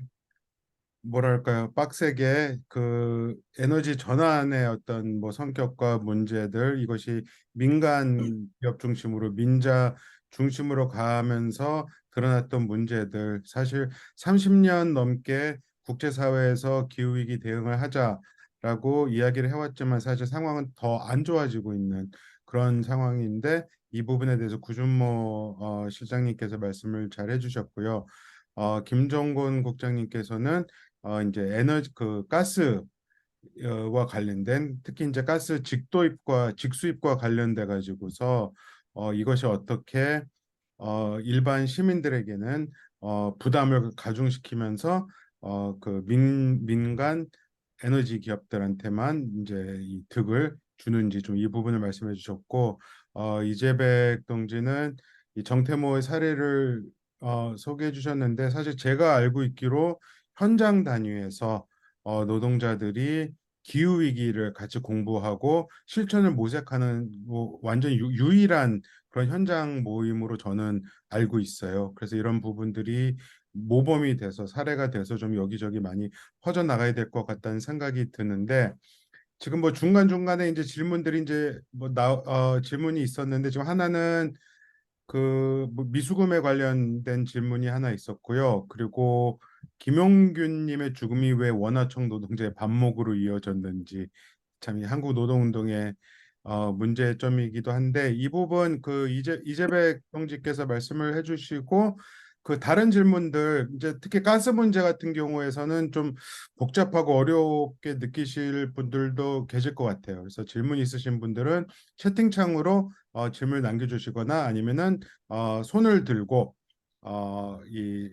뭐랄까요, 빡세게 그 에너지 전환의 어떤 뭐 성격과 문제들, 이것이 민간 기업 중심으로 민자 중심으로 가면서 드러났던 문제들, 사실 30년 넘게 국제사회에서 기후위기 대응을 하자라고 이야기를 해왔지만 사실 상황은 더 안 좋아지고 있는 그런 상황인데, 이 부분에 대해서 구준모 실장님께서 말씀을 잘 해주셨고요. 김종곤 국장님께서는 이제 에너지 가스와 관련된, 특히 이제 가스 직도입과 직수입과 관련돼 가지고서 이것이 어떻게 일반 시민들에게는 부담을 가중시키면서 그 민간 에너지 기업들한테만 이제 이 득을 주는지, 좀 이 부분을 말씀해 주셨고, 이재백 동지는 이 정태모의 사례를 소개해 주셨는데, 사실 제가 알고 있기로 현장 단위에서 노동자들이 기후 위기를 같이 공부하고 실천을 모색하는 뭐 완전 유일한 그런 현장 모임으로 저는 알고 있어요. 그래서 이런 부분들이 모범이 돼서 사례가 돼서 좀 여기저기 많이 퍼져 나가야 될 것 같다는 생각이 드는데, 지금 뭐 중간중간에 이제 질문들이 이제 질문이 있었는데, 지금 하나는 뭐 미수금에 관련된 질문이 하나 있었고요. 그리고 김용균님의 죽음이 왜 원화청 노동자의 반목으로 이어졌는지, 참 이 한국 노동운동의 문제점이기도 한데, 이 부분 그 이재백 동지께서 말씀을 해주시고, 그 다른 질문들, 이제 특히 가스 문제 같은 경우에서는 좀 복잡하고 어렵게 느끼실 분들도 계실 것 같아요. 그래서 질문 있으신 분들은 채팅창으로 질문을 남겨주시거나 아니면은 손을 들고 이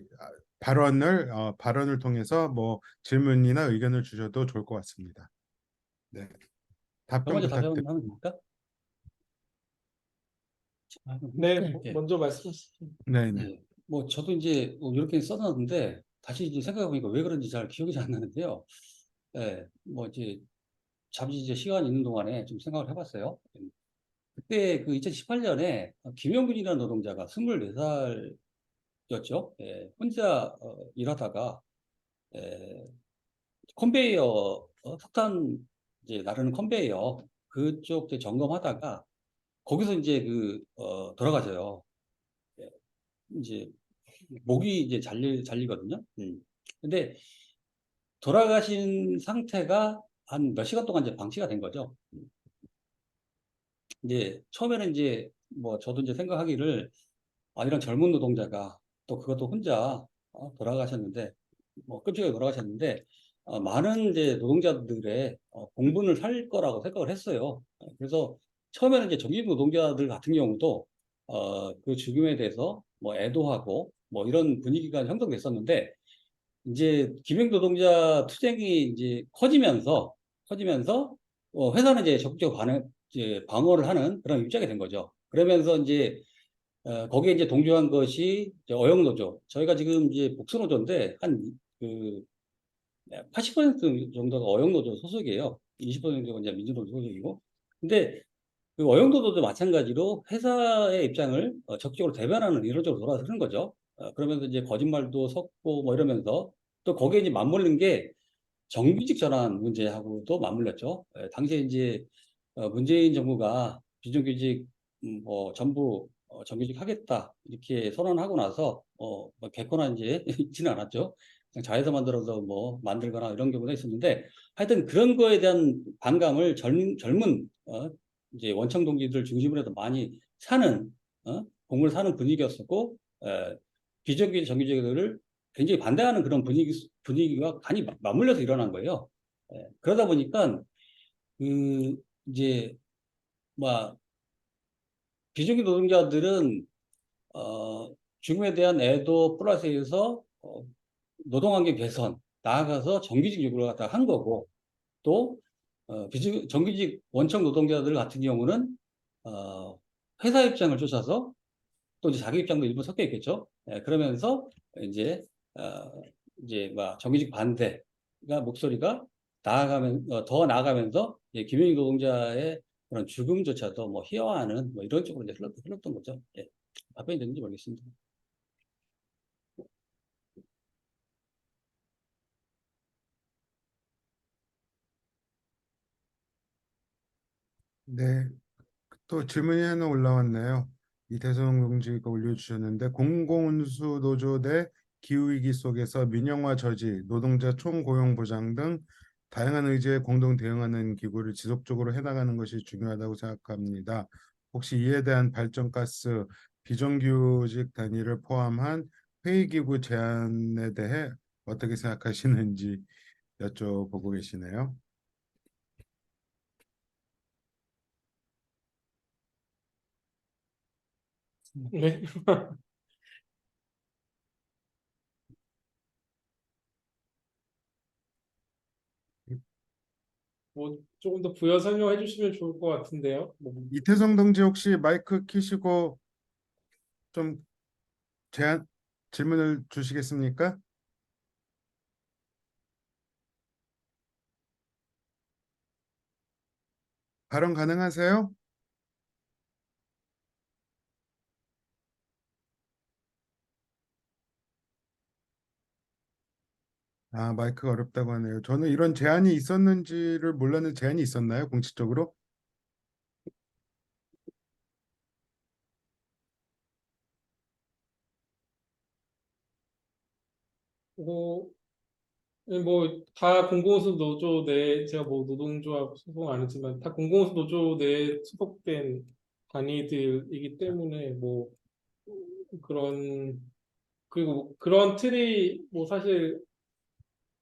발언을 통해서 뭐 질문이나 의견을 주셔도 좋을 것 같습니다. 네, 답변 먼저 부탁드립니다. 답변하면 됩니까? 네, 예. 먼저 말씀하시죠. 네네. 네. 뭐 저도 이제 뭐 이렇게 써놨는데 다시 이제 생각해보니까 왜 그런지 잘 기억이 잘 안 나는데요. 예, 뭐 이제 잠시 이제 시간 있는 동안에 좀 생각을 해봤어요. 그때 그 2018년에 김영균이라는 노동자가 24살이었죠. 예, 혼자 일하다가 컨베이어 석탄 이제 나르는 컨베이어 그쪽 이제 점검하다가 거기서 이제 돌아가져요. 예, 이제 목이 이제 잘리거든요. 근데 돌아가신 상태가 한 몇 시간 동안 이제 방치가 된 거죠. 이제 처음에는 이제 뭐 저도 이제 생각하기를 이런 젊은 노동자가 또 그것도 혼자 돌아가셨는데 뭐 끔찍하게 돌아가셨는데 많은 이제 노동자들의 공분을 살 거라고 생각을 했어요. 그래서 처음에는 이제 정규직 노동자들 같은 경우도 그 죽음에 대해서 뭐 애도하고 뭐 이런 분위기가 형성됐었는데 이제 기명 노동자 투쟁이 이제 커지면서 회사는 이제 적극적으로 이제 방어를 하는 그런 입장이 된 거죠. 그러면서 이제 거기에 이제 동조한 것이 이제 어영노조. 저희가 지금 이제 복수노조인데 한 80% 정도가 어영노조 소속이에요. 20%가 이제 민주노조 소속이고. 근데 그 어영노조도 마찬가지로 회사의 입장을 적극적으로 대변하는 이런 쪽으로 돌아서는 거죠. 그러면서 이제 거짓말도 섞고 뭐 이러면서 또 거기에 이제 맞물린 게 정규직 전환 문제하고도 맞물렸죠. 당시에 이제 문재인 정부가 비정규직 뭐 전부 정규직 하겠다 이렇게 선언하고 나서 뭐 개코나 이제 있지는 않았죠. 그냥 자회사 만들어서 뭐 만들거나 이런 경우가 있었는데 하여튼 그런 거에 대한 반감을 젊은 이제 원청 동지들 중심으로 해서 많이 공을 사는 분위기였었고 비정규직 정규직을 굉장히 반대하는 그런 분위기가 간이 맞물려서 일어난 거예요. 그러다 보니까 이제 뭐 비정규직 노동자들은 죽음에 대한 애도 플러스해서 노동환경 개선 나아가서 정규직 요구를 갖다 한 거고 또 정규직 원청 노동자들 같은 경우는 회사 입장을 쫓아서 또 이제 자기 입장도 일부 섞여 있겠죠. 그러면서 이제 이제 막 정규직 반대가 목소리가 더 나아가면서 김영희 노동자의 그런 죽음조차도 뭐 희화화하는 뭐 이런 쪽으로 이제 흘렀던 거죠. 예. 답변이 되는지 모르겠습니다. 네. 또 질문이 하나 올라왔네요. 이태성 동지가 올려주셨는데 공공운수 노조 대 기후위기 속에서 민영화 저지, 노동자 총고용 보장 등 다양한 의제에 공동 대응하는 기구를 지속적으로 해나가는 것이 중요하다고 생각합니다. 혹시 이에 대한 발전가스 비정규직 단위를 포함한 회의기구 제안에 대해 어떻게 생각하시는지 여쭤보고 계시네요. 네. 뭐 조금 더 부연 설명해 주시면 좋을 것 같은데요. 뭐, 이태성 동지 혹시 마이크 켜시고 좀 제안 질문을 주시겠습니까? 발언 가능하세요? 마이크가 어렵다고 하네요. 저는 이런 제안이 있었는지를 몰랐는데 제안이 있었나요? 공식적으로? 다 공공운수 노조 내 제가 뭐 노동조합 소속 안 했지만 다 공공운수 노조 내에 소속된 단위들이기 때문에 뭐 그런 그리고 그런 틀이 뭐 사실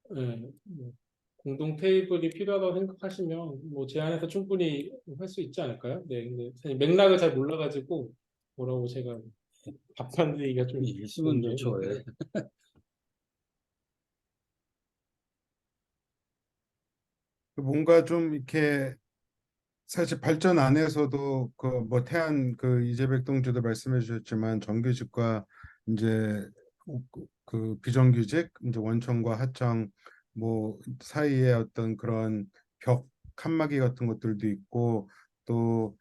뭐 공동 테이블이 필요하다고 생각하시면 뭐 제안해서 충분히 할 수 있지 않을까요? 네, 근데 사실 맥락을 잘 몰라가지고 뭐라고 제가 답변드리기가 좀 있으면 그런데, 좋죠. 네. 예. 뭔가 좀 이렇게 사실 발전 안에서도 그 뭐 태안 그 이재백 동지도 말씀해 주셨지만 정규직과 이제 그 비정규직 이제 원청과 하청 뭐 사이에 어떤 그런 벽 칸막이 같은 것들도 있고 또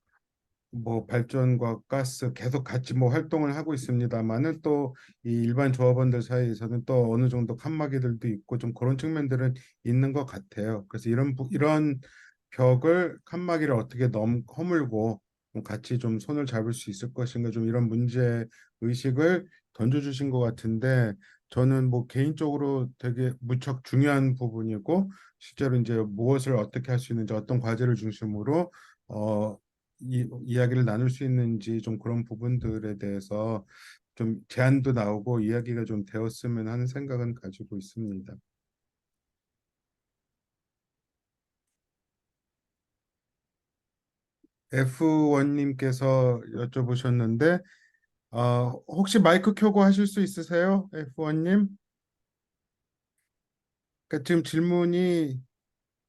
뭐 발전과 가스 계속 같이 뭐 활동을 하고 있습니다만은 또 이 일반 조합원들 사이에서는 또 어느 정도 칸막이들도 있고 좀 그런 측면들은 있는 것 같아요. 그래서 이런 벽을 칸막이를 어떻게 허물고 좀 같이 좀 손을 잡을 수 있을 것인가 좀 이런 문제 의식을 던져주신 것 같은데 저는 뭐 개인적으로 되게 무척 중요한 부분이고 실제로 이제 무엇을 어떻게 할 수 있는지 어떤 과제를 중심으로 이야기를 나눌 수 있는지 좀 그런 부분들에 대해서 좀 제안도 나오고 이야기가 좀 되었으면 하는 생각은 가지고 있습니다. F1님께서 여쭤보셨는데 혹시 마이크 켜고 하실 수 있으세요? F1님? 그러니까 지금 질문이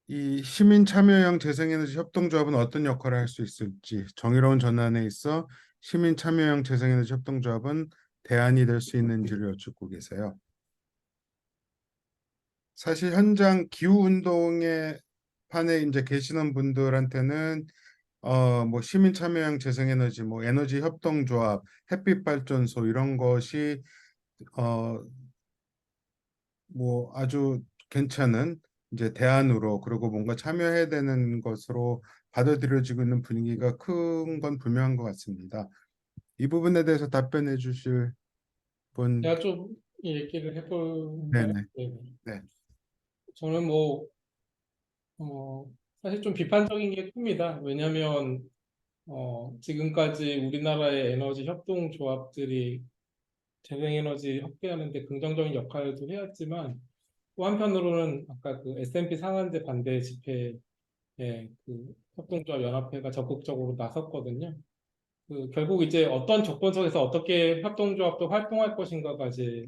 이 시민 참여형 재생에너지 협동조합은 어떤 역할을 할 수 있을지 정의로운 전환에 있어 시민 참여형 재생에너지 협동조합은 대안이 될 수 있는지를 여쭙고 계세요. 사실 현장 기후 운동에 판에 이제 계시는 분들한테는 뭐 시민 참여형 재생에너지 뭐 에너지 협동조합 햇빛 발전소 이런 것이 어 뭐 아주 괜찮은 이제 대안으로 그리고 뭔가 참여해야 되는 것으로 받아들여지고 있는 분위기가 큰 건 분명한 것 같습니다. 이 부분에 대해서 답변해 주실 분. 제가 좀 얘기를 해볼까요? 네네. 네. 네. 저는 뭐 사실 좀 비판적인 게 큽니다. 왜냐하면 지금까지 우리나라의 에너지 협동조합들이 재생에너지 확대하는데 긍정적인 역할도 해왔지만 또 한편으로는 아까 그 S&P 상한제 반대 집회에 그 협동조합 연합회가 적극적으로 나섰거든요. 그 결국 이제 어떤 조건 속에서 어떻게 협동조합도 활동할 것인가가 이제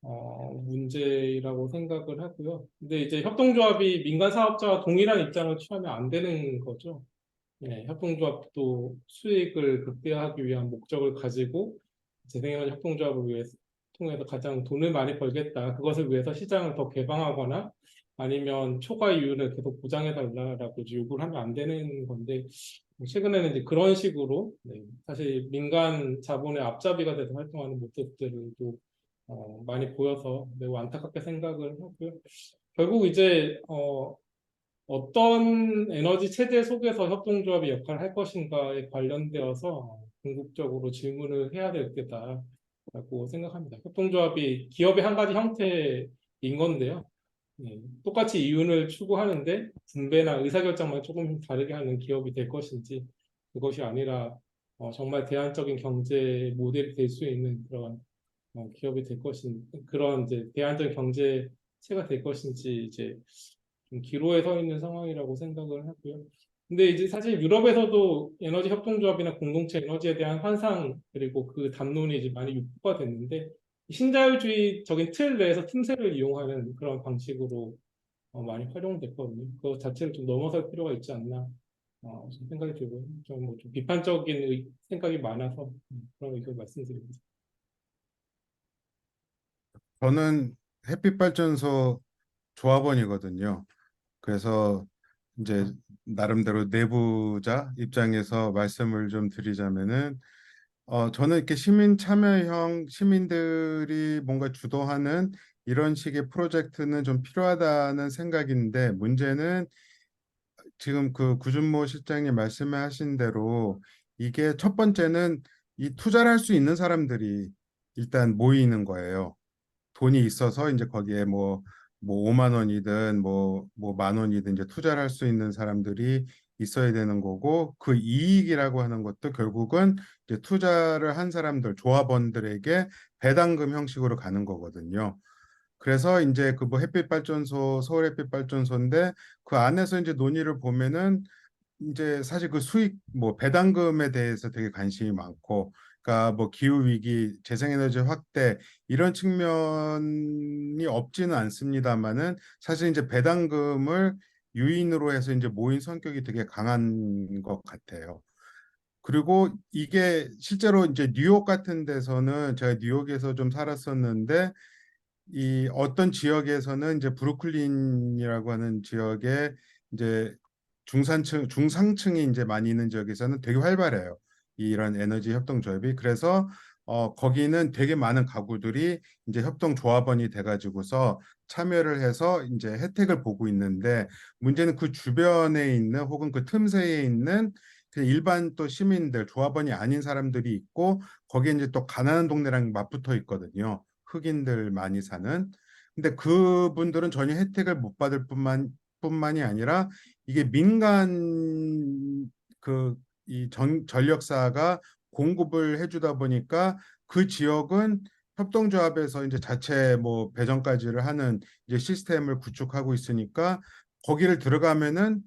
문제라고 생각을 하고요. 근데 이제 협동조합이 민간 사업자와 동일한 입장을 취하면 안 되는 거죠. 협동조합도 수익을 극대화하기 위한 목적을 가지고 재생에너지 협동조합을 통해서 가장 돈을 많이 벌겠다. 그것을 위해서 시장을 더 개방하거나 아니면 초과 이윤을 계속 보장해 달라라고 요구를 하면 안 되는 건데 최근에는 이제 그런 식으로 사실 민간 자본의 앞잡이가 돼서 활동하는 모습들도 많이 보여서 매우 안타깝게 생각을 하고요. 결국 이제 어떤 에너지 체제 속에서 협동조합이 역할을 할 것인가에 관련되어서 궁극적으로 질문을 해야 될 때다라고 생각합니다. 협동조합이 기업의 한 가지 형태인 건데요. 똑같이 이윤을 추구하는데 분배나 의사결정만 조금 다르게 하는 기업이 될 것인지 그것이 아니라 정말 대안적인 경제 모델이 될 수 있는 그런 기업이 될 것인 그런 이제 대안적인 경제체가 될 것인지 이제 좀 기로에 서 있는 상황이라고 생각을 하고요. 근데 이제 사실 유럽에서도 에너지 협동조합이나 공동체 에너지에 대한 환상 그리고 그 담론이 이제 많이 유포가 됐는데 신자유주의적인 틀 내에서 틈새를 이용하는 그런 방식으로 많이 활용됐거든요. 그거 자체를 좀 넘어설 필요가 있지 않나 좀 생각이 들고요. 좀좀 비판적인 생각이 많아서 그런 의견 말씀드립니다. 저는 햇빛발전소 조합원이거든요. 그래서 이제 나름대로 내부자 입장에서 말씀을 좀 드리자면은 저는 이렇게 시민 참여형 시민들이 뭔가 주도하는 이런 식의 프로젝트는 좀 필요하다는 생각인데 문제는 지금 그 구준모 실장님 말씀하신 대로 이게 첫 번째는 이 투자를 할 수 있는 사람들이 일단 모이는 거예요. 돈이 있어서 이제 거기에 뭐 5만 원이든 뭐 만 원이든 이제 투자를 할 수 있는 사람들이 있어야 되는 거고 그 이익이라고 하는 것도 결국은 이제 투자를 한 사람들 조합원들에게 배당금 형식으로 가는 거거든요. 그래서 이제 그 뭐 햇빛발전소 서울 햇빛발전소인데 그 안에서 이제 논의를 보면은 이제 사실 그 수익 뭐 배당금에 대해서 되게 관심이 많고 그러니까 뭐 기후 위기 재생에너지 확대 이런 측면이 없지는 않습니다만은 사실 이제 배당금을 유인으로 해서 이제 모인 성격이 되게 강한 것 같아요. 그리고 이게 실제로 이제 뉴욕 같은 데서는 제가 뉴욕에서 좀 살았었는데 이 어떤 지역에서는 이제 브루클린이라고 하는 지역에 이제 중상층이 이제 많이 있는 지역에서는 되게 활발해요. 이런 에너지 협동조합이. 그래서 거기는 되게 많은 가구들이 이제 협동조합원이 돼가지고서 참여를 해서 이제 혜택을 보고 있는데 문제는 그 주변에 있는 혹은 그 틈새에 있는 그냥 일반 또 시민들, 조합원이 아닌 사람들이 있고 거기에 이제 또 가난한 동네랑 맞붙어 있거든요. 흑인들 많이 사는. 근데 그분들은 전혀 혜택을 못 받을 뿐만이 아니라 이게 민간 그 이 전력사가 공급을 해주다 보니까 그 지역은 협동조합에서 이제 자체 뭐 배정까지를 하는 이제 시스템을 구축하고 있으니까 거기를 들어가면은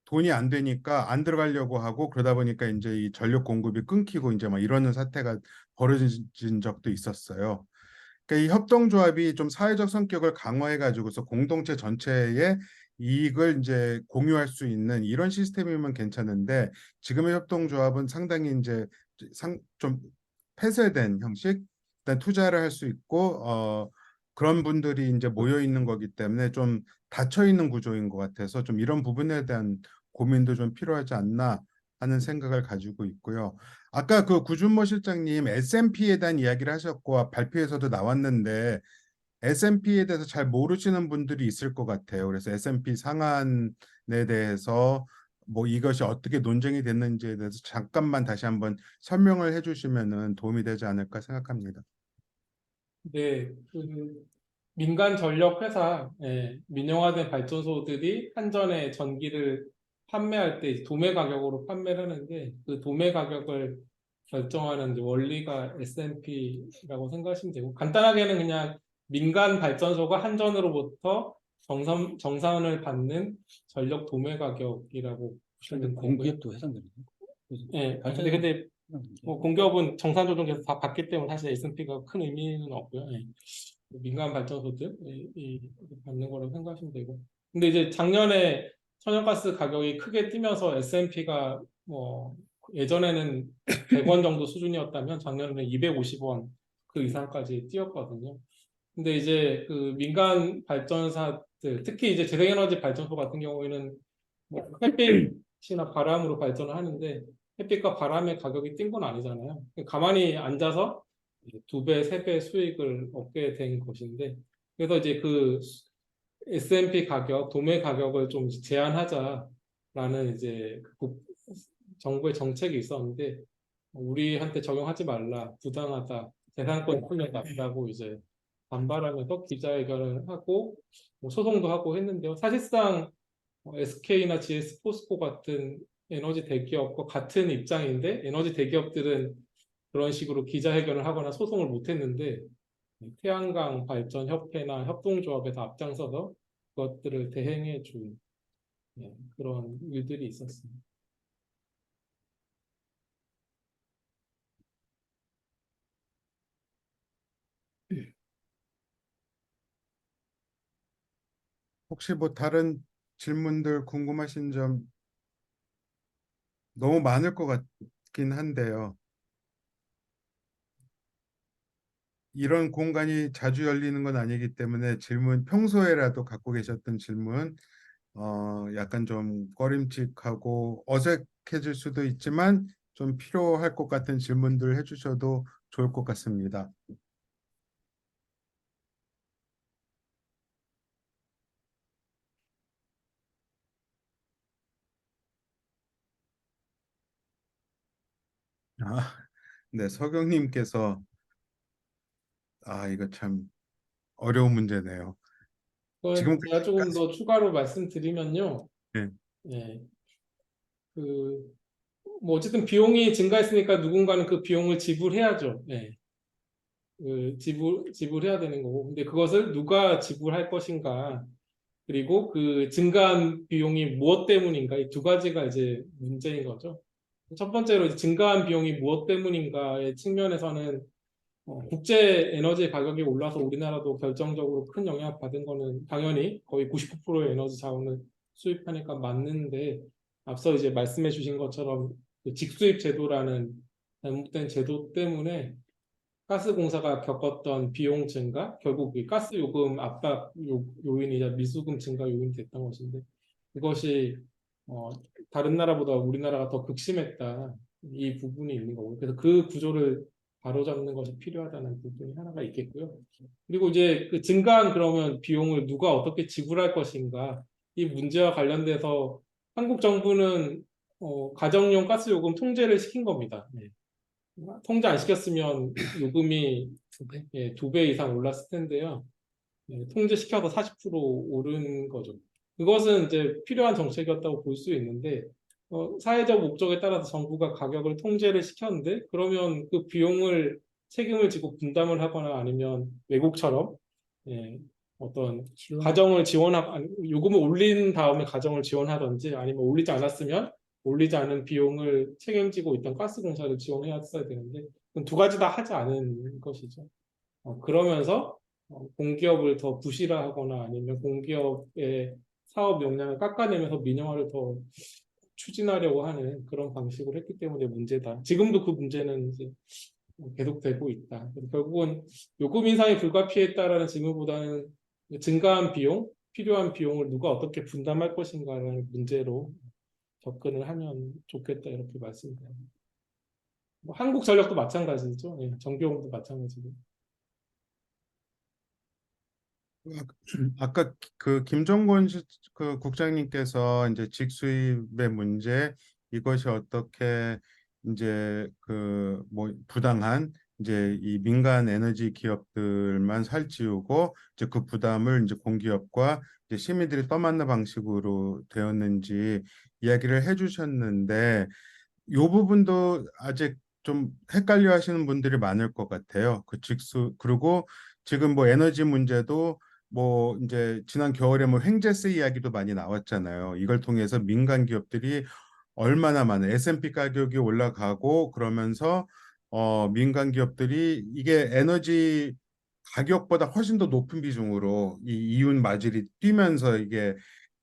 돈이 안 되니까 안 들어가려고 하고 그러다 보니까 이제 이 전력 공급이 끊기고 이제 막 이러는 사태가 벌어진 적도 있었어요. 그러니까 이 협동조합이 좀 사회적 성격을 강화해 가지고서 공동체 전체의 이익을 이제 공유할 수 있는 이런 시스템이면 괜찮은데 지금의 협동조합은 상당히 이제 좀 폐쇄된 형식, 일단 투자를 할 수 있고 그런 분들이 이제 모여 있는 거기 때문에 좀 닫혀 있는 구조인 것 같아서 좀 이런 부분에 대한 고민도 좀 필요하지 않나 하는 생각을 가지고 있고요. 아까 그 구준모 실장님 S&P에 대한 이야기를 하셨고 발표에서도 나왔는데 S&P에 대해서 잘 모르시는 분들이 있을 것 같아요. 그래서 S&P 상한에 대해서 뭐 이것이 어떻게 논쟁이 됐는지에 대해서 잠깐만 다시 한번 설명을 해주시면은 도움이 되지 않을까 생각합니다. 네, 그 민간 전력 회사, 민영화된 발전소들이 한전에 전기를 판매할 때 도매 가격으로 판매를 하는데 그 도매 가격을 결정하는 이제 원리가 S&P라고 생각하시면 되고 간단하게는 그냥 민간 발전소가 한전으로부터 정산을 받는 전력 도매 가격이라고 보시면 되고요. 공기업도 해당되는 예, 발전소 근데 뭐 공기업은 정산 조정에서 다 받기 때문에 사실 S&P가 큰 의미는 없고요. 예. 민간 발전소들이 받는 거라고 생각하시면 되고. 근데 이제 작년에 천연가스 가격이 크게 뛰면서 S&P가 뭐 예전에는 100원 정도 수준이었다면 작년에는 250원 그 이상까지 뛰었거든요. 근데 이제 그 민간 발전사들, 특히 이제 재생에너지 발전소 같은 경우에는 뭐 햇빛이나 바람으로 발전을 하는데 햇빛과 바람의 가격이 뛴 건 아니잖아요. 가만히 앉아서 2배, 3배 수익을 얻게 된 것인데 그래서 이제 그 S&P 가격, 도매 가격을 좀 제한하자라는 이제 정부의 정책이 있었는데 우리한테 적용하지 말라, 부당하다, 재산권 풀려다라고 이제 반발하면서 기자회견을 하고 뭐 소송도 하고 했는데요. 사실상 SK나 GS, 포스코 같은 에너지 대기업과 같은 입장인데 에너지 대기업들은 그런 식으로 기자회견을 하거나 소송을 못 했는데 태양광 발전 협회나 협동조합에서 앞장서서 그것들을 대행해 준 그런 일들이 있었습니다. 혹시 뭐 다른 질문들 궁금하신 점 너무 많을 것 같긴 한데요. 이런 공간이 자주 열리는 건 아니기 때문에 질문 평소에라도 갖고 계셨던 질문 약간 좀 꺼림칙하고 어색해질 수도 있지만 좀 필요할 것 같은 질문들 해주셔도 좋을 것 같습니다. 네, 서경님께서 이거 참 어려운 문제네요. 지금 제가 조금 더 추가로 말씀드리면요. 네. 예, 뭐 어쨌든 비용이 증가했으니까 누군가는 그 비용을 지불해야죠. 예. 지불해야 되는 거고. 근데 그것을 누가 지불할 것인가. 그리고 그 증가한 비용이 무엇 때문인가. 이 두 가지가 이제 문제인 거죠. 첫 번째로 이제 증가한 비용이 무엇 때문인가의 측면에서는 국제 에너지 가격이 올라서 우리나라도 결정적으로 큰 영향을 받은 거는 당연히 거의 99%의 에너지 자원을 수입하니까 맞는데 앞서 이제 말씀해 주신 것처럼 그 직수입 제도라는 잘못된 제도 때문에 가스공사가 겪었던 비용 증가, 결국 이 가스 요금 압박 요인이자 미수금 증가 요인이 됐던 것인데 그것이 다른 나라보다 우리나라가 더 극심했다. 이 부분이 있는 거고 그래서 그 구조를 바로잡는 것이 필요하다는 부분이 하나가 있겠고요. 그리고 이제 그 증가한 그러면 비용을 누가 어떻게 지불할 것인가 이 문제와 관련돼서 한국 정부는 가정용 가스 요금 통제를 시킨 겁니다. 네. 통제 안 시켰으면 요금이 2배 이상 올랐을 텐데요. 통제시켜서 40% 오른 거죠. 그것은 이제 필요한 정책이었다고 볼 수 있는데 사회적 목적에 따라서 정부가 가격을 통제를 시켰는데 그러면 그 비용을 책임을 지고 분담을 하거나 아니면 외국처럼 어떤 지원. 가정을 지원하고 요금을 올린 다음에 가정을 지원하든지 아니면 올리지 않았으면 올리지 않은 비용을 책임지고 있던 가스공사를 지원해야 되는데 두 가지 다 하지 않은 것이죠. 그러면서 공기업을 더 부실화하거나 아니면 공기업의 사업 역량을 깎아내면서 민영화를 더 추진하려고 하는 그런 방식으로 했기 때문에 문제다. 지금도 그 문제는 이제 계속되고 있다. 결국은 요금 인상이 불가피했다라는 질문보다는 증가한 비용, 필요한 비용을 누가 어떻게 분담할 것인가라는 문제로 접근을 하면 좋겠다 이렇게 말씀드립니다. 한국전력도 마찬가지죠. 전기요금도 마찬가지고. 아까 그 김정곤 그 국장님께서 이제 직수입의 문제 이것이 어떻게 이제 그 뭐 부당한 이제 이 민간 에너지 기업들만 살찌우고 이제 그 부담을 이제 공기업과 이제 시민들이 떠맡는 방식으로 되었는지 이야기를 해주셨는데 이 부분도 아직 좀 헷갈려 하시는 분들이 많을 것 같아요. 그 직수 그리고 지금 뭐 에너지 문제도 뭐 이제 지난 겨울에 뭐 횡재세 이야기도 많이 나왔잖아요. 이걸 통해서 민간 기업들이 얼마나 많은 S&P 가격이 올라가고 그러면서 민간 기업들이 이게 에너지 가격보다 훨씬 더 높은 비중으로 이 이윤 마진이 뛰면서 이게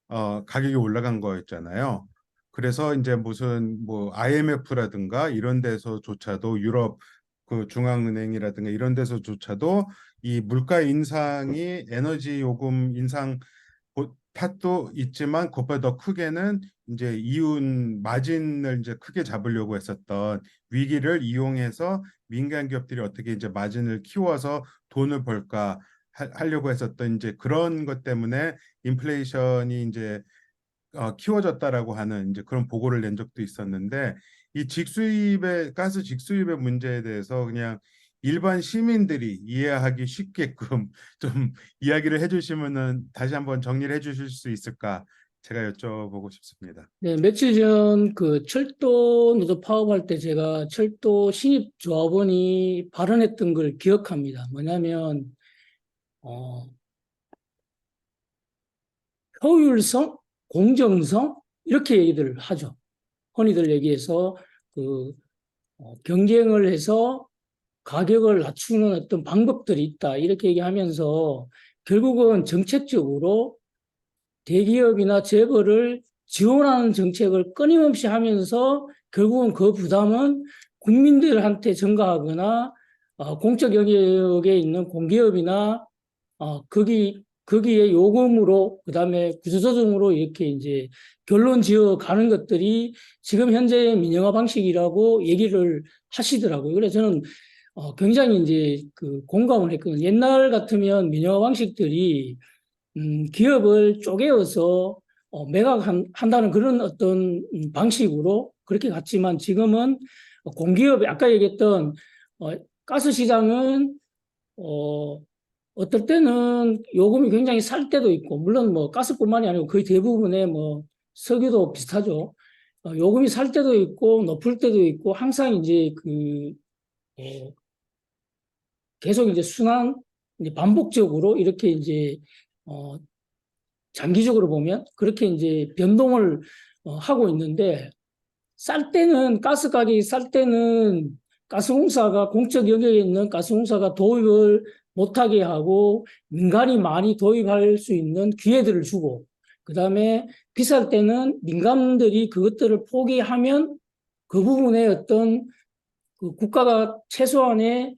가격이 올라간 거였잖아요. 그래서 이제 무슨 뭐 IMF라든가 이런 데서조차도 유럽 그 중앙은행이라든가 이런 데서조차도 이 물가 인상이 에너지 요금 인상 탓도 있지만 그것보다 더 크게는 이제 이윤 마진을 이제 크게 잡으려고 했었던 위기를 이용해서 민간 기업들이 어떻게 이제 마진을 키워서 돈을 벌까 하려고 했었던 이제 그런 것 때문에 인플레이션이 이제 키워졌다라고 하는 이제 그런 보고를 낸 적도 있었는데 이 직수입의 가스 직수입의 문제에 대해서 그냥 일반 시민들이 이해하기 쉽게끔 좀 이야기를 해주시면은 다시 한번 정리를 해주실 수 있을까 제가 여쭤보고 싶습니다. 네, 며칠 전 그 철도 노조 파업할 때 제가 철도 신입 조합원이 발언했던 걸 기억합니다. 뭐냐면 효율성, 공정성 이렇게 얘기들을 하죠. 흔히들 얘기해서 그 경쟁을 해서 가격을 낮추는 어떤 방법들이 있다 이렇게 얘기하면서 결국은 정책적으로 대기업이나 재벌을 지원하는 정책을 끊임없이 하면서 결국은 그 부담은 국민들한테 전가하거나 공적 영역에 있는 공기업이나 거기에 요금으로 그다음에 구조조정으로 이렇게 이제 결론 지어 가는 것들이 지금 현재의 민영화 방식이라고 얘기를 하시더라고요. 그래서 저는 굉장히 이제 그 공감을 했거든요. 옛날 같으면 민영화 방식들이 기업을 쪼개어서 매각한다는 그런 어떤 방식으로 그렇게 갔지만 지금은 공기업이 아까 얘기했던 가스 시장은 어떨 때는 요금이 굉장히 쌀 때도 있고 물론 뭐 가스뿐만이 아니고 거의 대부분의 뭐 석유도 비슷하죠. 요금이 살 때도 있고 높을 때도 있고 항상 이제 계속 이제 순환 이제 반복적으로 이렇게 이제 장기적으로 보면 그렇게 이제 변동을 하고 있는데 쌀 때는 가스 가격이 쌀 때는 가스공사가 공적 영역에 있는 가스공사가 도입을 못하게 하고 민간이 많이 도입할 수 있는 기회들을 주고 그다음에 비쌀 때는 민간들이 그것들을 포기하면 그 부분에 어떤 그 국가가 최소한의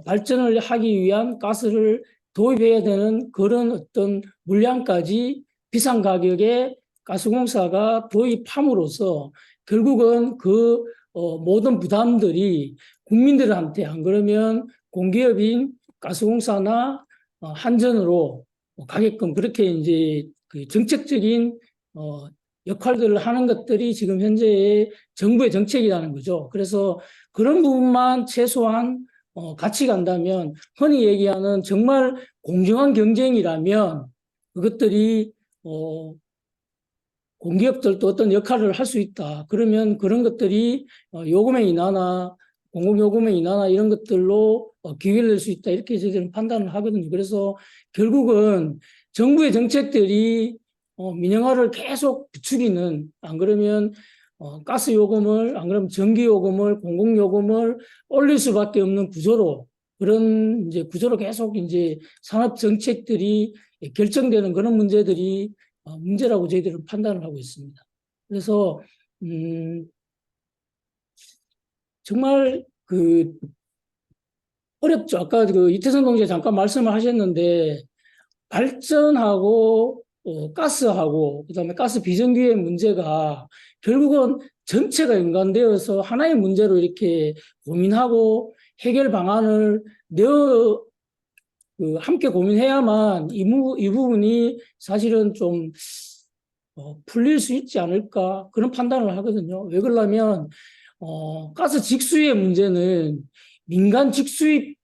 발전을 하기 위한 가스를 도입해야 되는 그런 어떤 물량까지 비싼 가격에 가스공사가 도입함으로써 결국은 그 모든 부담들이 국민들한테 안 그러면 공기업인 가스공사나 한전으로 가게끔 그렇게 이제 그 정책적인 역할들을 하는 것들이 지금 현재의 정부의 정책이라는 거죠. 그래서 그런 부분만 최소한 같이 간다면 흔히 얘기하는 정말 공정한 경쟁이라면 그것들이 공기업들도 어떤 역할을 할 수 있다. 그러면 그런 것들이 요금의 인하나 공공요금의 인하나 이런 것들로 기회를 낼 수 있다. 이렇게 저희들은 판단을 하거든요. 그래서 결국은 정부의 정책들이 민영화를 계속 부추기는, 안 그러면 가스 요금을, 안 그러면 전기 요금을, 공공 요금을 올릴 수밖에 없는 구조로, 그런 이제 구조로 계속 이제 산업 정책들이 결정되는 그런 문제들이 문제라고 저희들은 판단을 하고 있습니다. 그래서 정말 그 어렵죠. 아까 그 이태성 동지 잠깐 말씀을 하셨는데 발전하고 가스하고 그다음에 가스 비정규의 문제가 결국은 전체가 연관되어서 하나의 문제로 이렇게 고민하고 해결 방안을 함께 고민해야만 이 부분이 사실은 좀 풀릴 수 있지 않을까 그런 판단을 하거든요. 왜 그러냐면 가스 직수의 문제는 민간 직수입자들의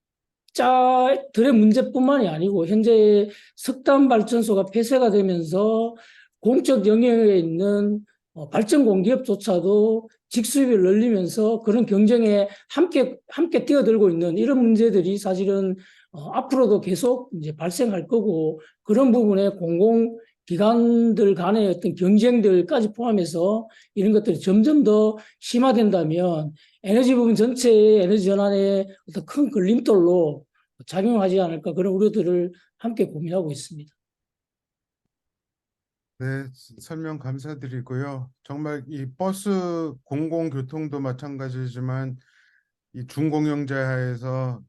문제뿐만이 아니고 현재 석탄 발전소가 폐쇄가 되면서 공적 영역에 있는 발전 공기업조차도 직수입을 늘리면서 그런 경쟁에 함께 뛰어들고 있는 이런 문제들이 사실은 앞으로도 계속 이제 발생할 거고 그런 부분에 공공기관들 간의 어떤 경쟁들까지 포함해서 이런 것들이 점점 더 심화된다면 에너지 부분 전체의 에너지 전환에 어떤 큰 걸림돌로 작용하지 않을까 그런 우려들을 함께 고민하고 있습니다. 네, 설명 감사드리고요. 정말 이 버스 공공교통도 마찬가지지만 이 준공영제하에서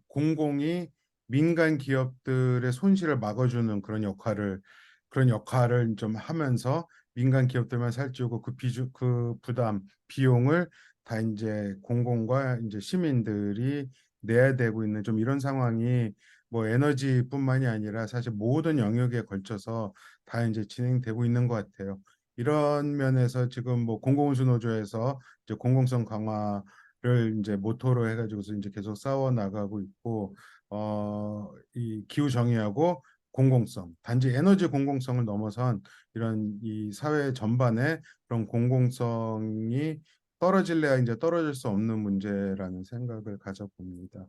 공공이 민간 기업들의 손실을 막아주는 그런 역할을 좀 하면서 민간 기업들만 살찌우고 그 부담 비용을 다 이제 공공과 이제 시민들이 내야 되고 있는 좀 이런 상황이 뭐 에너지뿐만이 아니라 사실 모든 영역에 걸쳐서 다 이제 진행되고 있는 것 같아요. 이런 면에서 지금 뭐 공공운수 노조에서 이제 공공성 강화를 이제 모토로 해가지고서 이제 계속 싸워 나가고 있고, 이 기후 정의하고 공공성, 단지 에너지 공공성을 넘어선 이런 이 사회 전반의 그런 공공성이 떨어질래야 이제 떨어질 수 없는 문제라는 생각을 가져봅니다.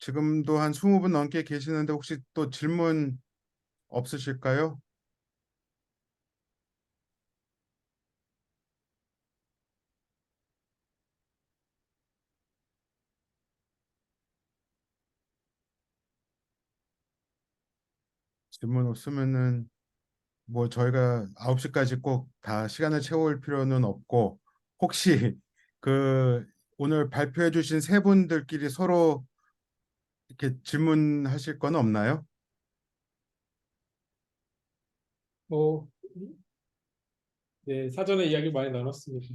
지금도 한 20분 넘게 계시는데 혹시 또 질문 없으실까요? 질문 없으면은 뭐 저희가 9시까지 꼭 다 시간을 채울 필요는 없고 혹시 그 오늘 발표해 주신 세 분들끼리 서로 이렇게 질문하실 건 없나요? 뭐, 네, 사전에 이야기 많이 나눴습니다.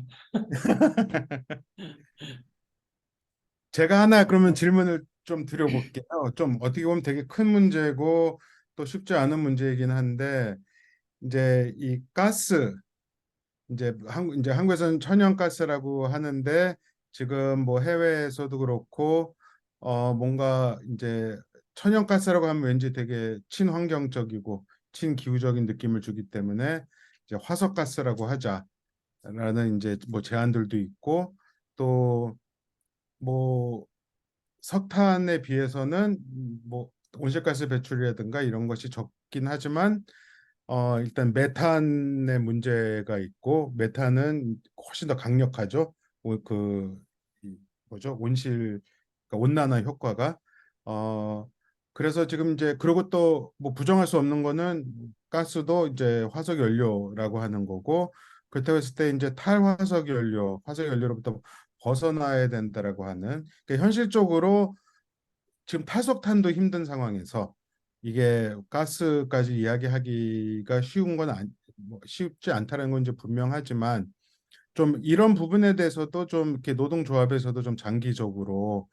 제가 하나 그러면 질문을 좀 드려볼게요. 좀 어떻게 보면 되게 큰 문제고 또 쉽지 않은 문제이긴 한데 이제 이 가스 이제 한국에서는 천연가스라고 하는데 지금 뭐 해외에서도 그렇고 뭔가 이제 천연가스라고 하면 왠지 되게 친환경적이고 친기후적인 느낌을 주기 때문에 이제 화석가스라고 하자라는 이제 뭐 제안들도 있고 또 뭐 석탄에 비해서는 뭐 온실가스 배출이라든가 이런 것이 적긴 하지만 일단 메탄의 문제가 있고 메탄은 훨씬 더 강력하죠. 그 뭐죠? 그러니까 온난화 효과가 어 그래서 지금 이제 그리고 또 뭐 부정할 수 없는 거는 가스도 이제 화석 연료라고 하는 거고 그렇다고 했을 때 이제 탈화석 연료, 화석 연료로부터 벗어나야 된다라고 하는 그러니까 현실적으로 지금 탈석탄도 힘든 상황에서 이게 가스까지 이야기하기가 쉬운 건 뭐 쉽지 않다는 건 이제 분명하지만 좀 이런 부분에 대해서도 좀 이렇게 노동조합에서도 좀 장기적으로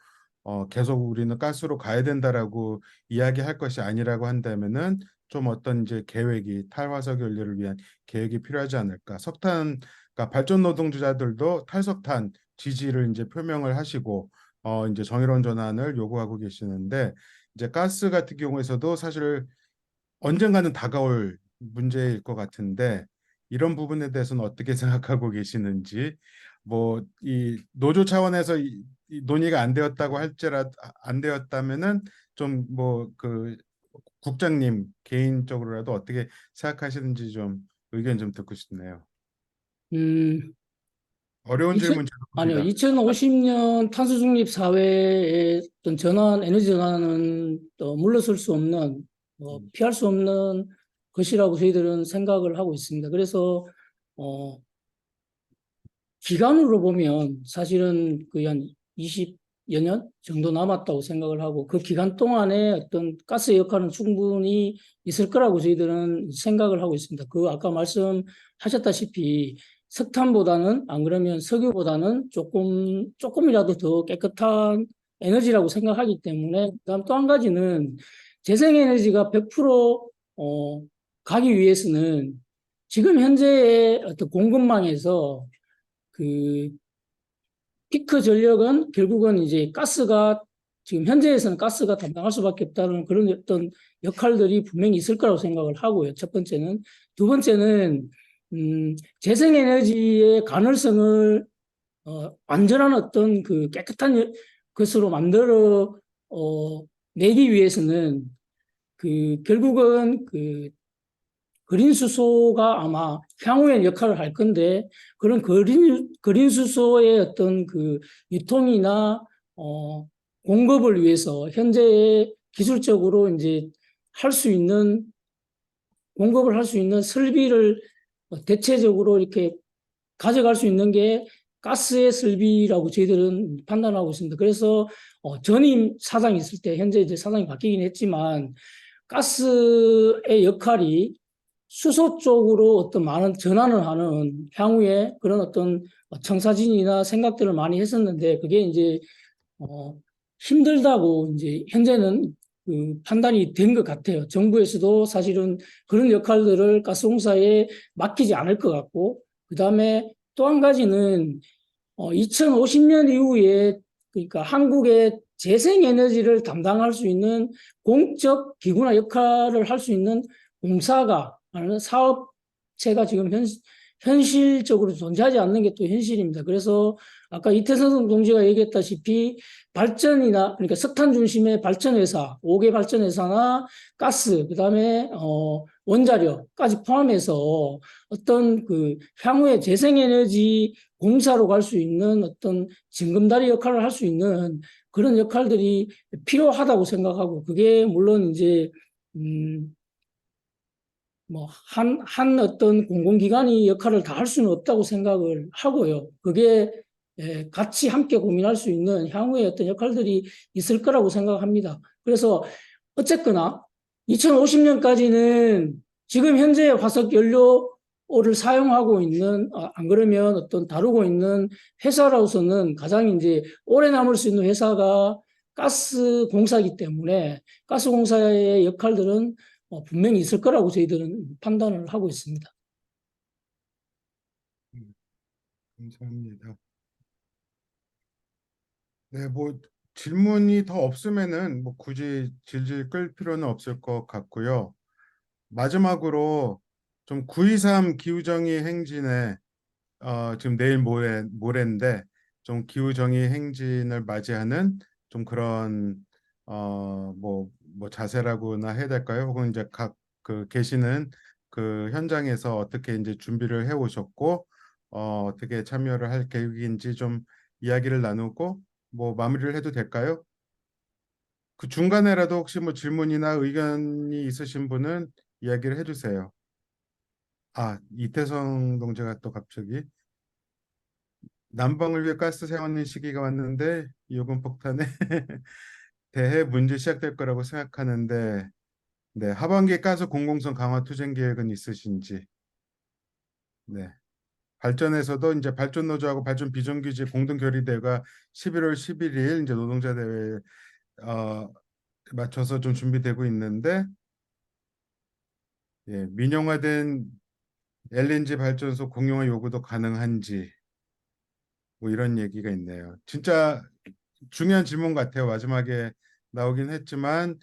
계속 우리는 가스로 가야 된다라고 이야기할 것이 아니라고 한다면은 좀 어떤 이제 계획이 탈화석 연료를 위한 계획이 필요하지 않을까. 석탄 그러니까 발전 노동자들도 탈석탄 지지를 이제 표명을 하시고 이제 정의로운 전환을 요구하고 계시는데 이제 가스 같은 경우에서도 사실 언젠가는 다가올 문제일 것 같은데 이런 부분에 대해서는 어떻게 생각하고 계시는지 뭐 이 노조 차원에서 이 논의가 안 되었다고 할지라도 안 되었다면은 좀 뭐 그 국장님 개인적으로라도 어떻게 생각하시는지 좀 의견 좀 듣고 싶네요. 음, 어려운 2000, 질문 아니요, 죄송합니다. 2050년 탄소 중립 사회의 어떤 전환, 에너지 전환은 또 물러설 수 없는, 피할 수 없는 것이라고 저희들은 생각을 하고 있습니다. 그래서, 어, 기간으로 보면 사실은 거의 한 20여 년 정도 남았다고 생각을 하고 그 기간 동안에 어떤 가스의 역할은 충분히 있을 거라고 저희들은 생각을 하고 있습니다. 그 아까 말씀하셨다시피 석탄보다는 안 그러면 석유보다는 조금이라도 더 깨끗한 에너지라고 생각하기 때문에 그다음 또 한 가지는 재생에너지가 100% 가기 위해서는 지금 현재의 어떤 공급망에서 그 피크 전력은 결국은 이제 가스가 지금 현재에서는 가스가 담당할 수밖에 없다는 그런 어떤 역할들이 분명히 있을 거라고 생각을 하고요. 첫 번째는. 두 번째는 재생에너지의 가능성을 완전한 어떤 그 깨끗한 것으로 만들어 내기 위해서는 그 결국은 그 그린 수소가 아마 향후에 역할을 할 건데 그런 그린 수소의 어떤 그 유통이나 공급을 위해서 현재 기술적으로 이제 할 수 있는 공급을 할 수 있는 설비를 대체적으로 이렇게 가져갈 수 있는 게 가스의 설비라고 저희들은 판단하고 있습니다. 그래서 전임 사장이 있을 때 현재 이제 사장이 바뀌긴 했지만 가스의 역할이 수소 쪽으로 어떤 많은 전환을 하는 향후에 그런 어떤 청사진이나 생각들을 많이 했었는데 그게 이제 힘들다고 이제 현재는 그 판단이 된 것 같아요. 정부에서도 사실은 그런 역할들을 가스공사에 맡기지 않을 것 같고 그다음에 또 한 가지는 2050년 이후에 그러니까 한국의 재생에너지를 담당할 수 있는 공적 기구나 역할을 할 수 있는 공사가 아니면 사업체가 지금 현실적으로 존재하지 않는 게 또 현실입니다. 그래서 아까 이태선 동지가 얘기했다시피 발전이나 그러니까 석탄 중심의 발전회사, 5개 발전회사나 가스, 그다음에 원자력까지 포함해서 어떤 그 향후에 재생에너지 공사로 갈 수 있는 어떤 징검다리 역할을 할 수 있는 그런 역할들이 필요하다고 생각하고 그게 물론 이제 뭐 한 어떤 공공기관이 역할을 다 할 수는 없다고 생각을 하고요. 그게 같이 함께 고민할 수 있는 향후의 어떤 역할들이 있을 거라고 생각합니다. 그래서 어쨌거나 2050년까지는 지금 현재 화석 연료를 사용하고 있는 안 그러면 어떤 다루고 있는 회사로서는 가장 이제 오래 남을 수 있는 회사가 가스 공사이기 때문에 가스 공사의 역할들은 분명히 있을 거라고 저희들은 판단을 하고 있습니다. 감사합니다. 네, 뭐 질문이 더 없으면은 뭐 굳이 질질 끌 필요는 없을 것 같고요. 마지막으로 좀 9.23 기후정의 행진에 지금 내일 모레인데 좀 기후정의 행진을 맞이하는 좀 그런 뭐 자세라고나 해야 될까요? 혹은 이제 각 그 계시는 그 현장에서 어떻게 이제 준비를 해 오셨고 어떻게 참여를 할 계획인지 좀 이야기를 나누고 뭐 마무리를 해도 될까요? 그 중간에라도 혹시 뭐 질문이나 의견이 있으신 분은 이야기를 해주세요. 아, 이태성 동지가 또 갑자기 난방을 위해 가스 사용하는 시기가 왔는데 요금 폭탄에 대해 문제 시작될 거라고 생각하는데 네, 하반기에 가스 공공성 강화 투쟁 계획은 있으신지. 네. 발전에서도 이제 발전 노조하고 발전 비정규직 공동 결의대회가 11월 11일 이제 노동자 대회 맞춰서 좀 준비되고 있는데 예, 민영화된 LNG 발전소 공용화 요구도 가능한지 뭐 이런 얘기가 있네요. 진짜 중요한 질문 같아요. 마지막에 나오긴 했지만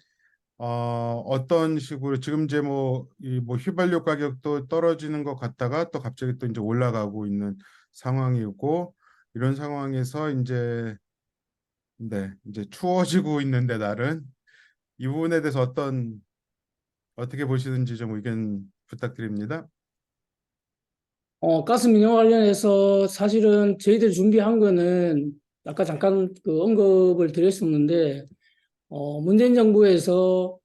어떤 식으로 지금 이제 뭐 휘발유 가격도 떨어지는 것 같다가 또 갑자기 또 이제 올라가고 있는 상황이고 이런 상황에서 이제 네, 이제 추워지고 있는데 날은 이 부분에 대해서 어떻게 보시는지 좀 의견 부탁드립니다. 가스 민영화 관련해서 사실은 저희들이 준비한 거는 아까 잠깐 그 언급을 드렸었는데, 문재인 정부에서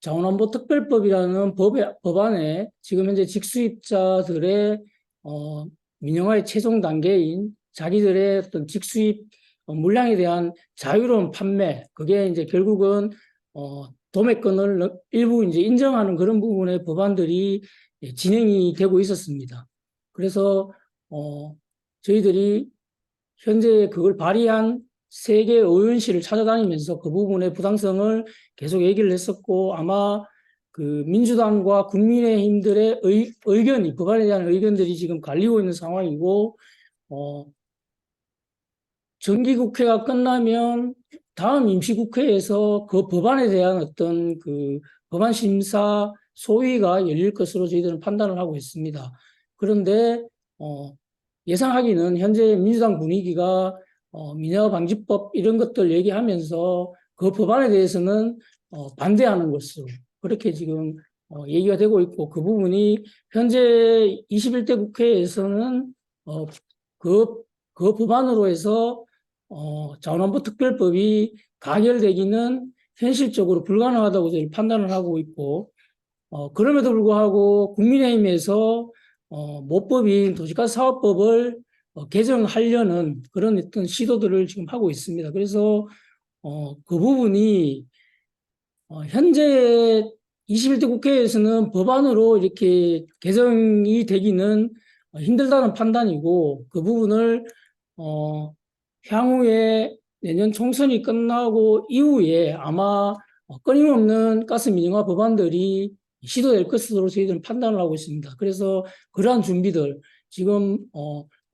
자원안보 특별법이라는 법안에 지금 현재 직수입자들의 민영화의 최종 단계인 자기들의 어떤 직수입 물량에 대한 자유로운 판매, 그게 이제 결국은 도매권을 일부 이제 인정하는 그런 부분의 법안들이 진행이 되고 있었습니다. 그래서 저희들이 현재 그걸 발의한 세 개 의원실을 찾아다니면서 그 부분의 부당성을 계속 얘기를 했었고, 아마 그 민주당과 국민의힘들의 의견이, 법안에 대한 의견들이 지금 갈리고 있는 상황이고, 정기국회가 끝나면 다음 임시국회에서 그 법안에 대한 어떤 그 법안 심사 소위가 열릴 것으로 저희들은 판단을 하고 있습니다. 그런데 예상하기는 현재 민주당 분위기가 민영화 방지법 이런 것들 얘기하면서 그 법안에 대해서는 반대하는 것으로 그렇게 지금 얘기가 되고 있고, 그 부분이 현재 21대 국회에서는 그 법안으로 해서 자원안보 특별법이 가결되기는 현실적으로 불가능하다고 저희 판단을 하고 있고, 그럼에도 불구하고 국민의힘에서 모법인 도시가스 사업법을 개정하려는 그런 어떤 시도들을 지금 하고 있습니다. 그래서 그 부분이 현재 21대 국회에서는 법안으로 이렇게 개정이 되기는 힘들다는 판단이고, 그 부분을 향후에 내년 총선이 끝나고 이후에 아마 끊임없는 가스 민영화 법안들이 시도될 것으로 저희들은 판단을 하고 있습니다. 그래서 그러한 준비들, 지금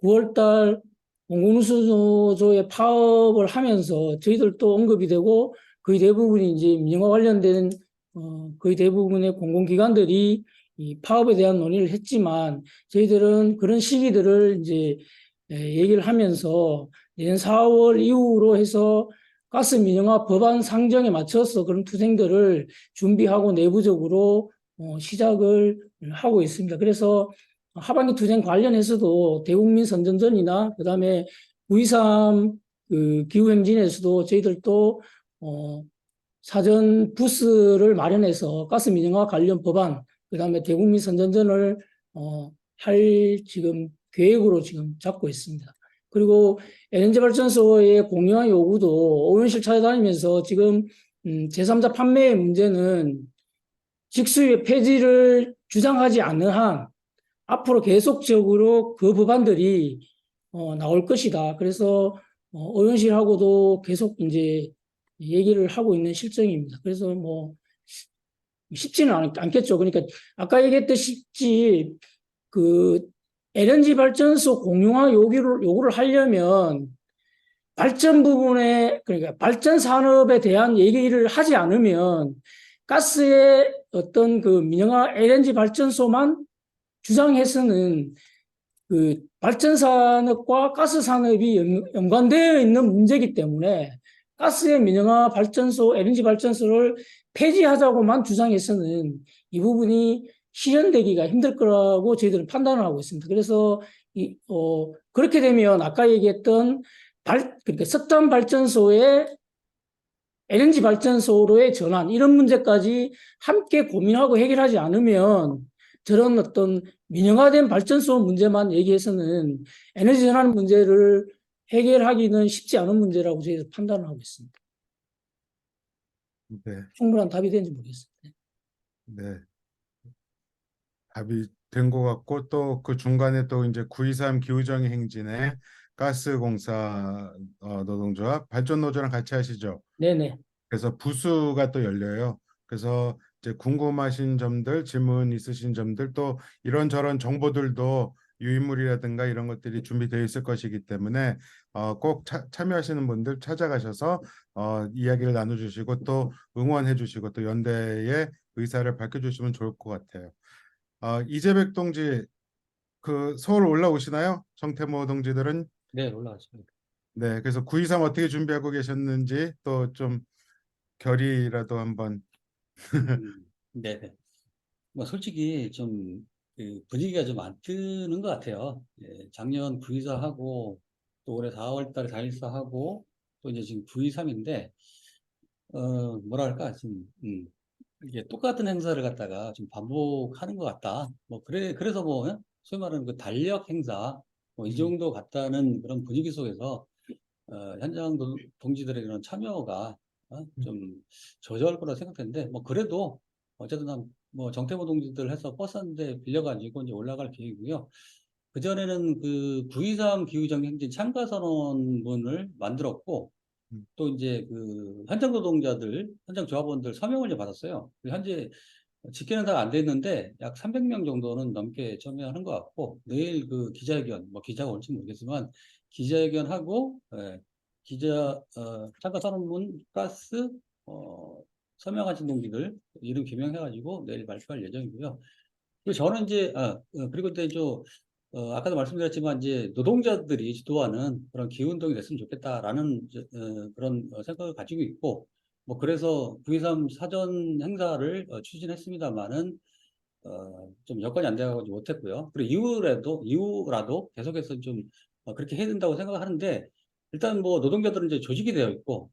9월달 공공운수노조의 파업을 하면서 저희들도 언급이 되고, 거의 대부분이 이제 민영화 관련된 거의 대부분의 공공기관들이 이 파업에 대한 논의를 했지만, 저희들은 그런 시기들을 이제 얘기를 하면서 내년 4월 이후로 해서 가스 민영화 법안 상정에 맞춰서 그런 투쟁들을 준비하고 내부적으로 시작을 하고 있습니다. 그래서 하반기 투쟁 관련해서도 대국민 선전전이나 그다음에 9.23 그 기후행진에서도 저희들도 사전 부스를 마련해서 가스 민영화 관련 법안, 그다음에 대국민 선전전을 할 지금 계획으로 지금 잡고 있습니다. 그리고 LNG 발전소의 공유화 요구도 의원실 찾아다니면서 지금 제3자 판매의 문제는 직수입의 폐지를 주장하지 않는 한 앞으로 계속적으로 그 법안들이 나올 것이다. 그래서 의원실하고도 계속 이제 얘기를 하고 있는 실정입니다. 그래서 뭐 쉽지는 않겠죠. 그러니까 아까 얘기했듯이 그 LNG 발전소 공용화 요구를 하려면 발전 부분에, 그러니까 발전 산업에 대한 얘기를 하지 않으면 가스의 어떤 그 민영화 LNG 발전소만 주장해서는 그 발전 산업과 가스 산업이 연관되어 있는 문제이기 때문에 가스의 민영화 발전소, LNG 발전소를 폐지하자고만 주장해서는 이 부분이 실현되기가 힘들 거라고 저희들은 판단을 하고 있습니다. 그래서 그렇게 되면 아까 얘기했던 그러니까 석탄 발전소의 LNG 발전소로의 전환 이런 문제까지 함께 고민하고 해결하지 않으면 저런 어떤 민영화된 발전소 문제만 얘기해서는 에너지 전환 문제를 해결하기는 쉽지 않은 문제라고 저희가 판단을 하고 있습니다. 네, 충분한 답이 되는지 모르겠습니다. 네. 답이 된 것 같고 또 그 중간에 또 이제 9.23 기후정의 행진에 가스공사 노동조합 발전노조랑 같이 하시죠. 네네. 그래서 부수가 또 열려요. 그래서 이제 궁금하신 점들, 질문 있으신 점들 또 이런저런 정보들도 유인물이라든가 이런 것들이 준비되어 있을 것이기 때문에 꼭 참여하시는 분들 찾아가셔서 이야기를 나눠주시고 또 응원해주시고 또 연대의 의사를 밝혀주시면 좋을 것 같아요. 이재백 동지 그 서울 올라오시나요? 정태모 동지들은 네, 올라가죠. 네, 그래서 9.23 어떻게 준비하고 계셨는지 또 좀 결의라도 한번 네네. 뭐 솔직히 좀 그 분위기가 좀 안 뜨는 것 같아요. 예, 작년 9.24 하고 또 올해 4월 달에 4.14 하고 또 이제 지금 9.23인데 뭐랄까 좀 이게 똑같은 행사를 갖다가 좀 반복하는 것 같다. 뭐 그래서 뭐 소위 말하는 그 달력 행사 뭐 이 정도 같다는 그런 분위기 속에서 현장 동지들의 그런 참여가 좀 저조할 거라 생각했는데 뭐 그래도 어쨌든 뭐 정태모 동지들 해서 버스 한 대 빌려가지고 이제 올라갈 계획이고요. 그전에는 그 9.23 기후정 행진 참가 선언문을 만들었고 음, 또 이제 그 현장 노동자들, 현장 조합원들 서명을 이제 받았어요. 현재 집계는 다 안 됐는데 약 300명 정도는 넘게 참여하는 것 같고 내일 그 기자회견, 뭐 기자가 올지 모르겠지만 기자회견하고 참가 선언문 플러스 서명하신 동지들 이름 개명해가지고 내일 발표할 예정이고요. 그리고 저는 이제 그리고 또 이제 아까도 말씀드렸지만 이제 노동자들이 주도하는 그런 기운동이 됐으면 좋겠다라는 그런 생각을 가지고 있고 뭐 그래서 9.23 사전 행사를 추진했습니다만은 좀 여건이 안 돼가지고 못했고요. 그리고 이후라도 계속해서 좀 그렇게 해야 된다고 생각하는데 일단 뭐 노동자들은 이제 조직이 되어 있고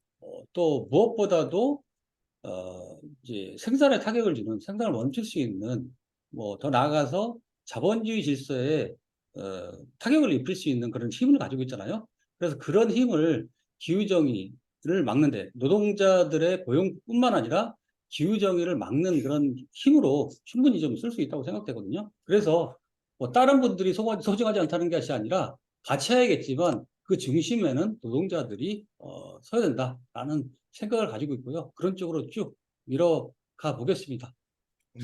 또 무엇보다도 이제 생산에 타격을 주는 생산을 멈출 수 있는 뭐 더 나아가서 자본주의 질서에 타격을 입힐 수 있는 그런 힘을 가지고 있잖아요. 그래서 그런 힘을 기후정의를 막는데 노동자들의 고용뿐만 아니라 기후정의를 막는 그런 힘으로 충분히 좀 쓸 수 있다고 생각되거든요. 그래서 뭐 다른 분들이 소중하지 않다는 것이 아니라 같이 해야겠지만 그 중심에는 노동자들이 서야 된다라는 생각을 가지고 있고요. 그런 쪽으로 쭉 밀어가 보겠습니다.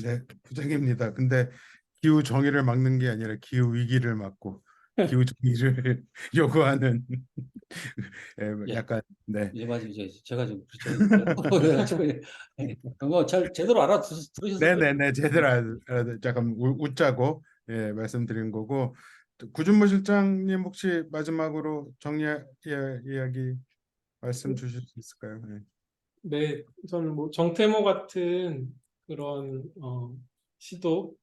네, 부장입니다. 근데 기후 정의를 막는 게 아니라 기후 위기를 막고 기후 정의를 요구하는 예, 약간 네, 예, 맞아요. 제가 좀 그렇죠. 뭐잘 제대로 들으셨을 거예요. 네네네 제대로 잠깐 웃자고 말씀드린 거고 구준모 실장님 혹시 마지막으로 정리 이야기 말씀 주실 수 있을까요? 네. 네, 저는 뭐 정태모 같은 그런 시도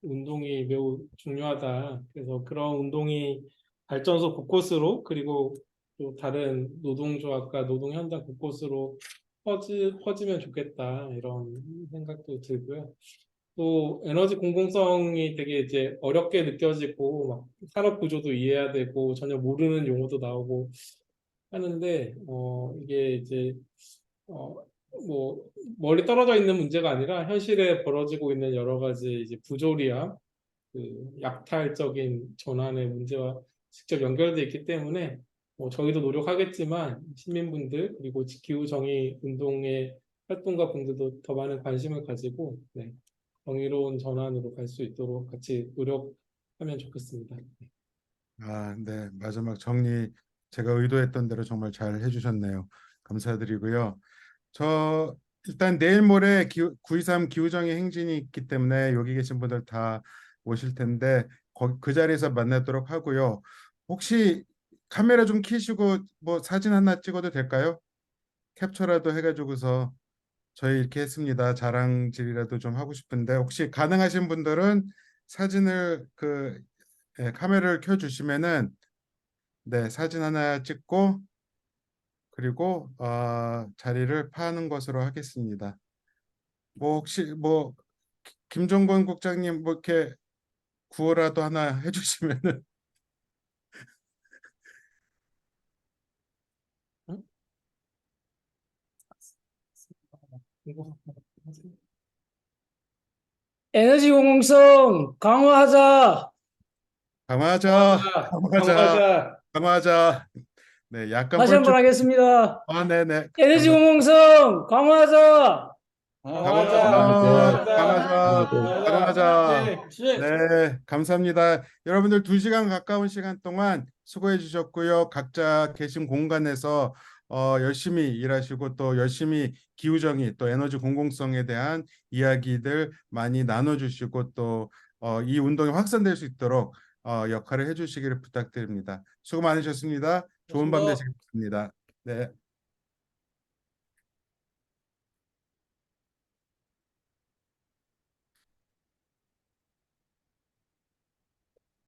운동이 매우 중요하다. 그래서 그런 운동이 발전소 곳곳으로 그리고 또 다른 노동조합과 노동 현장 곳곳으로 퍼지면 좋겠다. 이런 생각도 들고요. 또 에너지 공공성이 되게 이제 어렵게 느껴지고 막 산업 구조도 이해해야 되고 전혀 모르는 용어도 나오고 하는데 이게 이제 어, 뭐 멀리 떨어져 있는 문제가 아니라 현실에 벌어지고 있는 여러 가지 이제 부조리함, 그 약탈적인 전환의 문제와 직접 연결돼 있기 때문에 저희도 노력하겠지만 시민분들 그리고 기후 정의 운동의 활동가 분들도 더 많은 관심을 가지고 네, 정의로운 전환으로 갈 수 있도록 같이 노력하면 좋겠습니다. 네. 마지막 정리 제가 의도했던 대로 정말 잘 해주셨네요. 감사드리고요. 저 일단 내일 모레 9.23 기후정의 행진이 있기 때문에 여기 계신 분들 다 오실 텐데 그 자리에서 만나도록 하고요. 혹시 카메라 좀 켜시고 뭐 사진 하나 찍어도 될까요? 캡처라도 해가지고서 저희 이렇게 했습니다. 자랑질이라도 좀 하고 싶은데 혹시 가능하신 분들은 사진을 카메라를 켜주시면은 네 사진 하나 찍고 그리고 자리를 파는 것으로 하겠습니다. 뭐 혹시 뭐 김종건 국장님 뭐 이렇게 구호라도 하나 해주시면은 에너지 공공성 강화하자. 강화하자, 강화하자, 강화하자. 강화하자. 네, 약간 다시 한번 뻘쭘. 하겠습니다. 네네. 에너지 공공성 강화하자. 강화하자. 강화하자, 강화하자. 강화하자, 강화하자. 네. 시작. 네, 감사합니다. 여러분들 2시간 가까운 시간 동안 수고해 주셨고요. 각자 계신 공간에서 열심히 일하시고 또 열심히 기후정의 또 에너지 공공성에 대한 이야기들 많이 나눠주시고 또 이 운동이 확산될 수 있도록 역할을 해주시기를 부탁드립니다. 수고 많으셨습니다. 좋은 밤 고맙습니다. 되시기 바랍니다. 네.